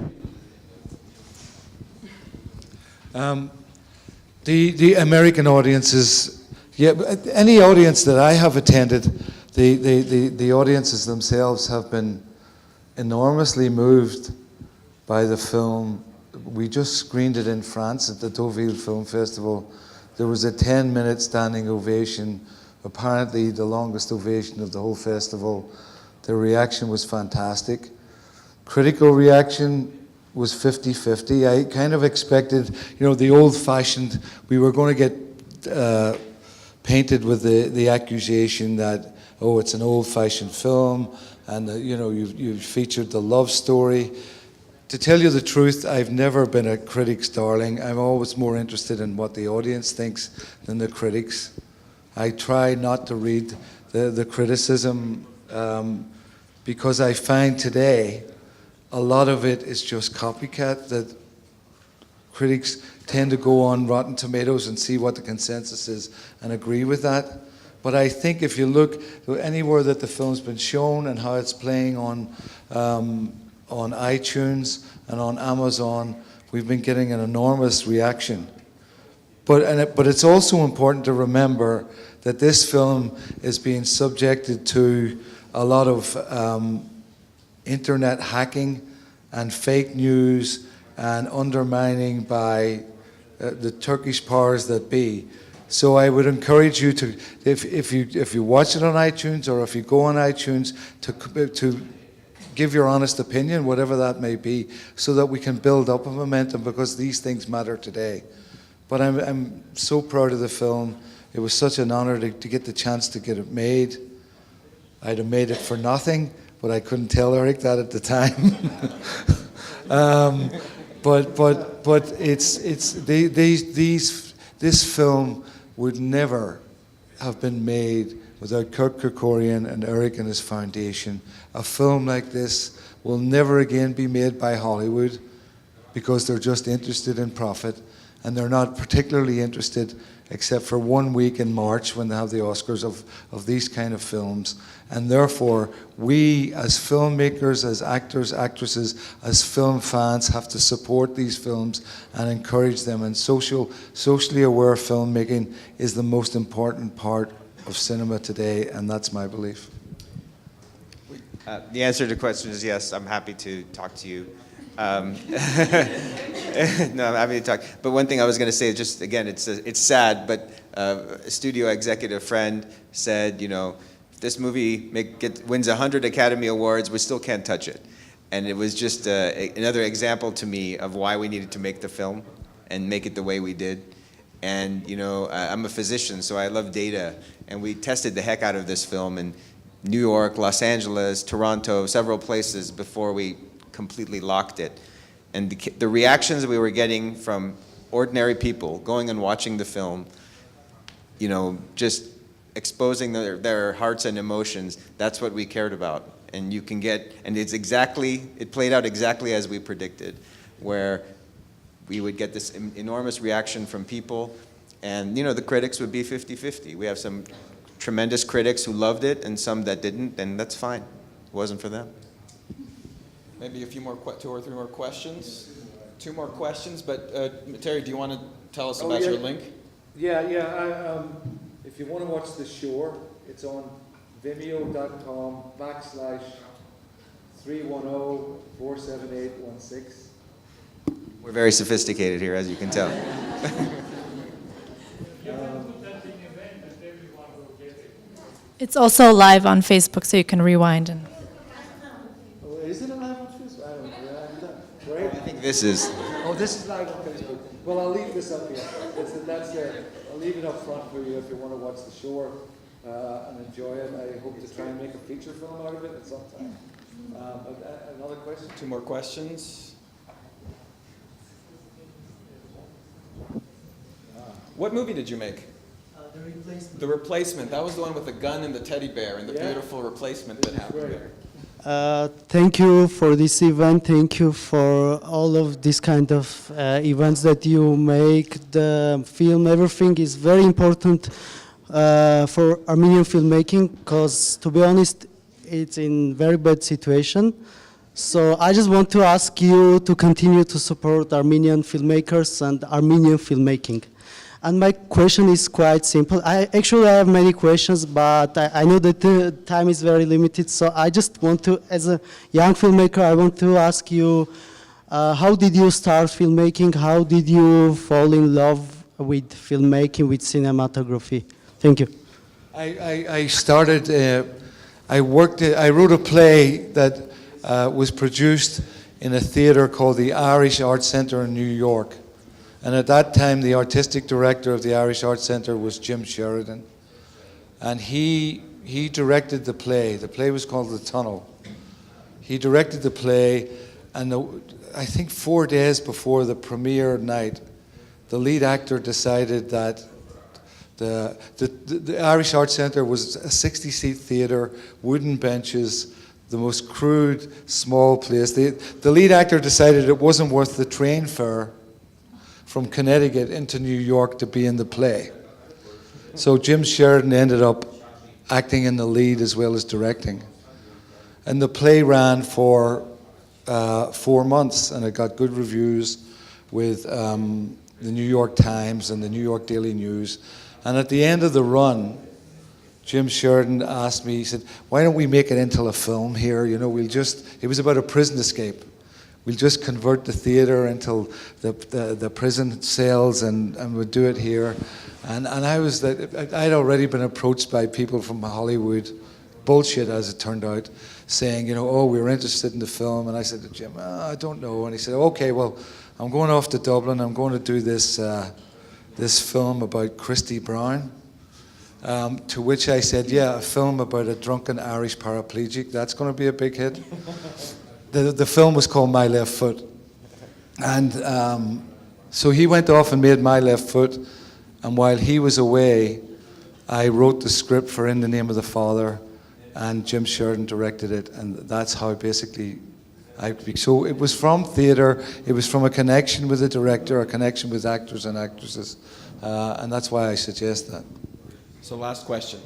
Speaker 2: The American audiences, yeah, any audience that I have attended, the audiences themselves have been enormously moved by the film. We just screened it in France at the Deauville Film Festival. There was a 10-minute standing ovation, apparently the longest ovation of the whole festival. The reaction was fantastic. Critical reaction was 50-50. I kind of expected, you know, the old-fashioned, we were going to get painted with the accusation that, oh, it's an old-fashioned film, and you know, you've featured the love story. To tell you the truth, I've never been a critic's darling. I'm always more interested in what the audience thinks than the critics. I try not to read the criticism because I find today a lot of it is just copycat, that critics tend to go on Rotten Tomatoes and see what the consensus is and agree with that. But I think if you look anywhere that the film's been shown and how it's playing on iTunes and on Amazon, we've been getting an enormous reaction. But it's also important to remember that this film is being subjected to a lot of internet hacking and fake news and undermining by the Turkish powers that be. So I would encourage you to, if you watch it on iTunes or if you go on iTunes, to give your honest opinion, whatever that may be, so that we can build up a momentum, because these things matter today. But I'm so proud of the film. It was such an honor to get the chance to get it made. I'd have made it for nothing, but I couldn't tell Eric that at the time. But this film would never have been made without Kurt Kerkorian and Eric and his foundation. A film like this will never again be made by Hollywood, because they're just interested in profit, and they're not particularly interested, except for 1 week in March when they have the Oscars, of these kind of films. And therefore, we as filmmakers, as actors, actresses, as film fans have to support these films and encourage them. And socially aware filmmaking is the most important part of cinema today, and that's my belief.
Speaker 3: The answer to the question is yes, I'm happy to talk to you. No, I'm happy to talk. But one thing I was going to say is just, again, it's sad, but a studio executive friend said, you know, if this movie wins 100 Academy Awards, we still can't touch it. And it was just another example to me of why we needed to make the film and make it the way we did. And, you know, I'm a physician, so I love data. And we tested the heck out of this film in New York, Los Angeles, Toronto, several places before we completely locked it. And the reactions we were getting from ordinary people going and watching the film, you know, just exposing their hearts and emotions, that's what we cared about. And you can get, and it played out exactly as we predicted, where we would get this enormous reaction from people, and you know, the critics would be 50-50. We have some tremendous critics who loved it and some that didn't, and that's fine. It wasn't for them.
Speaker 1: Maybe a few more, 2 or 3 more questions. 2 more questions, but Terry, do you want to tell us about your link?
Speaker 2: Yeah. If you want to watch The Shore, it's on vimeo.com/310-47816.
Speaker 3: We're very sophisticated here, as you can tell.
Speaker 8: It's also live on Facebook, so you can rewind. And
Speaker 2: Oh, is it live on Facebook? I don't know. Right?
Speaker 3: I think this is.
Speaker 2: Oh, this is live on Facebook. Well, I'll leave this up here. I'll leave it up front for you if you want to watch The Shore and enjoy it. I hope to try and make a feature film out of it at some time. Another question?
Speaker 1: 2 more questions. What movie did you make?
Speaker 9: The Replacement.
Speaker 1: The Replacement. That was the one with the gun and the teddy bear and the beautiful replacement that happened there.
Speaker 9: Thank you for this event. Thank you for all of these kind of events that you make. The film, everything is very important for Armenian filmmaking because, to be honest, it's in very bad situation. So I just want to ask you to continue to support Armenian filmmakers and Armenian filmmaking. And my question is quite simple. I have many questions, but I know that the time is very limited. So I just want to, as a young filmmaker, I want to ask you, how did you start filmmaking? How did you fall in love with filmmaking, with cinematography? Thank you.
Speaker 2: I started, I wrote a play that was produced in a theater called the Irish Arts Centre in New York. And at that time, the artistic director of the Irish Arts Centre was Jim Sheridan. And he directed the play. The play was called The Tunnel. He directed the play, and I think 4 days before the premiere night, the lead actor decided that the Irish Arts Centre was a 60-seat theatre, wooden benches, the most crude, small place. The lead actor decided it wasn't worth the train fare from Connecticut into New York to be in the play. So Jim Sheridan ended up acting in the lead as well as directing. And the play ran for 4 months, and it got good reviews with the New York Times and the New York Daily News. And at the end of the run, Jim Sheridan asked me, he said, why don't we make it into a film here? You know, it was about a prison escape. We'll just convert the theater into the prison cells and we'll do it here. And I'd already been approached by people from Hollywood, bullshit as it turned out, saying, you know, oh, we were interested in the film. And I said to Jim, I don't know. And he said, okay, well, I'm going off to Dublin. I'm going to do this film about Christy Brown. To which I said, yeah, a film about a drunken Irish paraplegic. That's going to be a big hit. The film was called My Left Foot. And so he went off and made My Left Foot. And while he was away, I wrote the script for In the Name of the Father, and Jim Sheridan directed it. And that's how basically so it was from theatre, it was from a connection with the director, a connection with actors and actresses. And that's why I suggest that.
Speaker 1: So last question.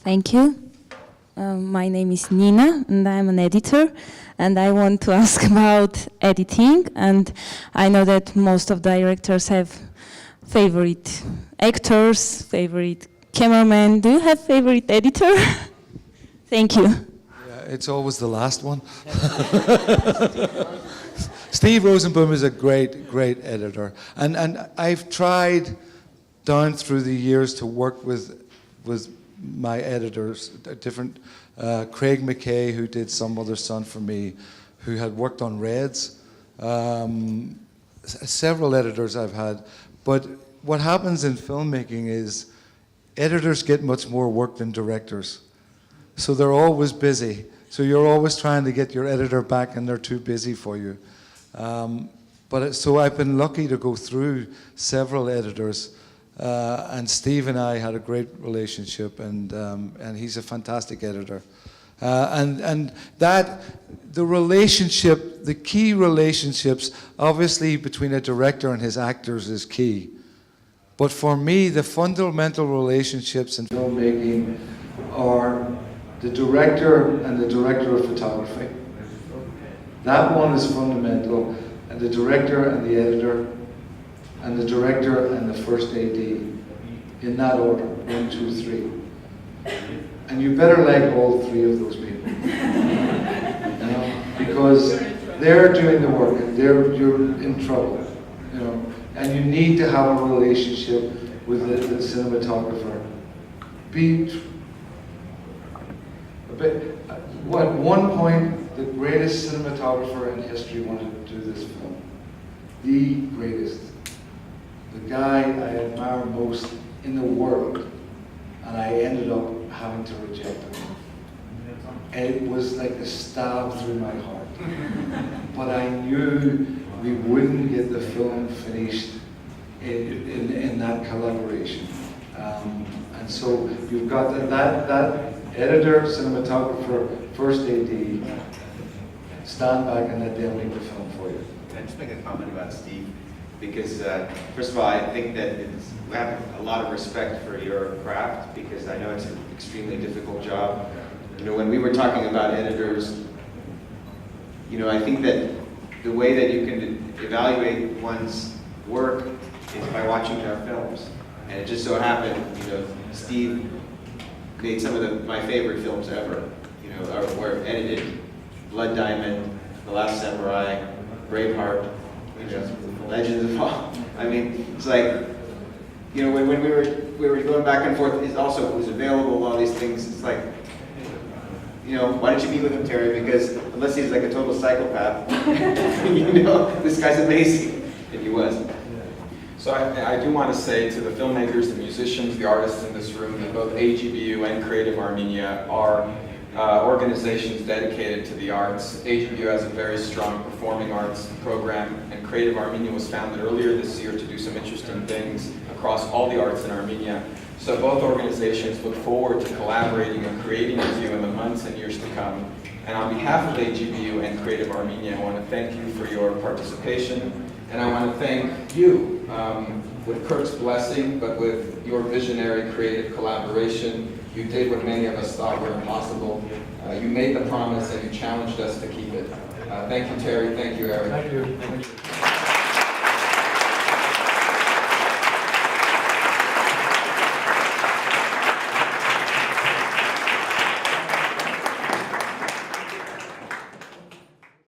Speaker 10: Thank you. My name is Nina, and I'm an editor. And I want to ask about editing, and I know that most of directors have favorite actors, favorite cameraman. Do you have favorite editor? Thank you.
Speaker 2: Yeah, it's always the last one. Steve Rosenboom is a great editor, and I've tried down through the years to work with my editors, different Craig McKay, who did Some Other Son for me, who had worked on Reds. Several editors I've had, but what happens in filmmaking is editors get much more work than directors, so they're always busy. So you're always trying to get your editor back, and they're too busy for you. So I've been lucky to go through several editors, and Steve and I had a great relationship, and he's a fantastic editor. And that, the relationship, the key relationships, obviously between a director and his actors is key. But for me, the fundamental relationships in filmmaking are the director and the director of photography. That one is fundamental, and the director and the editor, and the director and the first AD, in that order, 1, 2, 3. And you better like all three of those people, you know, because they're doing the work, and you're in trouble, you know, and you need to have a relationship with the cinematographer. At one point, the greatest cinematographer in history wanted to do this film. The greatest. The guy I admire most in the world. And I ended up having to reject him. And it was like a stab through my heart. But I knew we wouldn't get the film finished in that collaboration. And so you've got that editor, cinematographer, first AD, stand back and let them make the film for you.
Speaker 3: Can I just make a comment about Steve? Because first of all, I think that we have a lot of respect for your craft, because I know it's an extremely difficult job. You know, when we were talking about editors, you know, I think that the way that you can evaluate one's work is by watching their films. And it just so happened, you know, Steve made some of my favorite films ever. You know, were edited: Blood Diamond, The Last Samurai, Braveheart, you know, Legends of All. I mean, it's like, you know, when we were going back and forth, it also was available, all these things. It's like, you know, why don't you meet with him, Terry? Because unless he's like a total psychopath, you know, this guy's amazing. And he was.
Speaker 1: So I do want to say to the filmmakers, the musicians, the artists in this room, that both AGBU and Creative Armenia are organizations dedicated to the arts. AGBU has a very strong performing arts program, and Creative Armenia was founded earlier this year to do some interesting things across all the arts in Armenia. So both organizations look forward to collaborating and creating with you in the months and years to come. And on behalf of AGBU and Creative Armenia, I want to thank you for your participation. And I want to thank you, with Kirk's blessing, but with your visionary creative collaboration. You did what many of us thought were impossible. You made the promise and you challenged us to keep it. Thank you, Terry. Thank you, Eric.
Speaker 4: Thank you.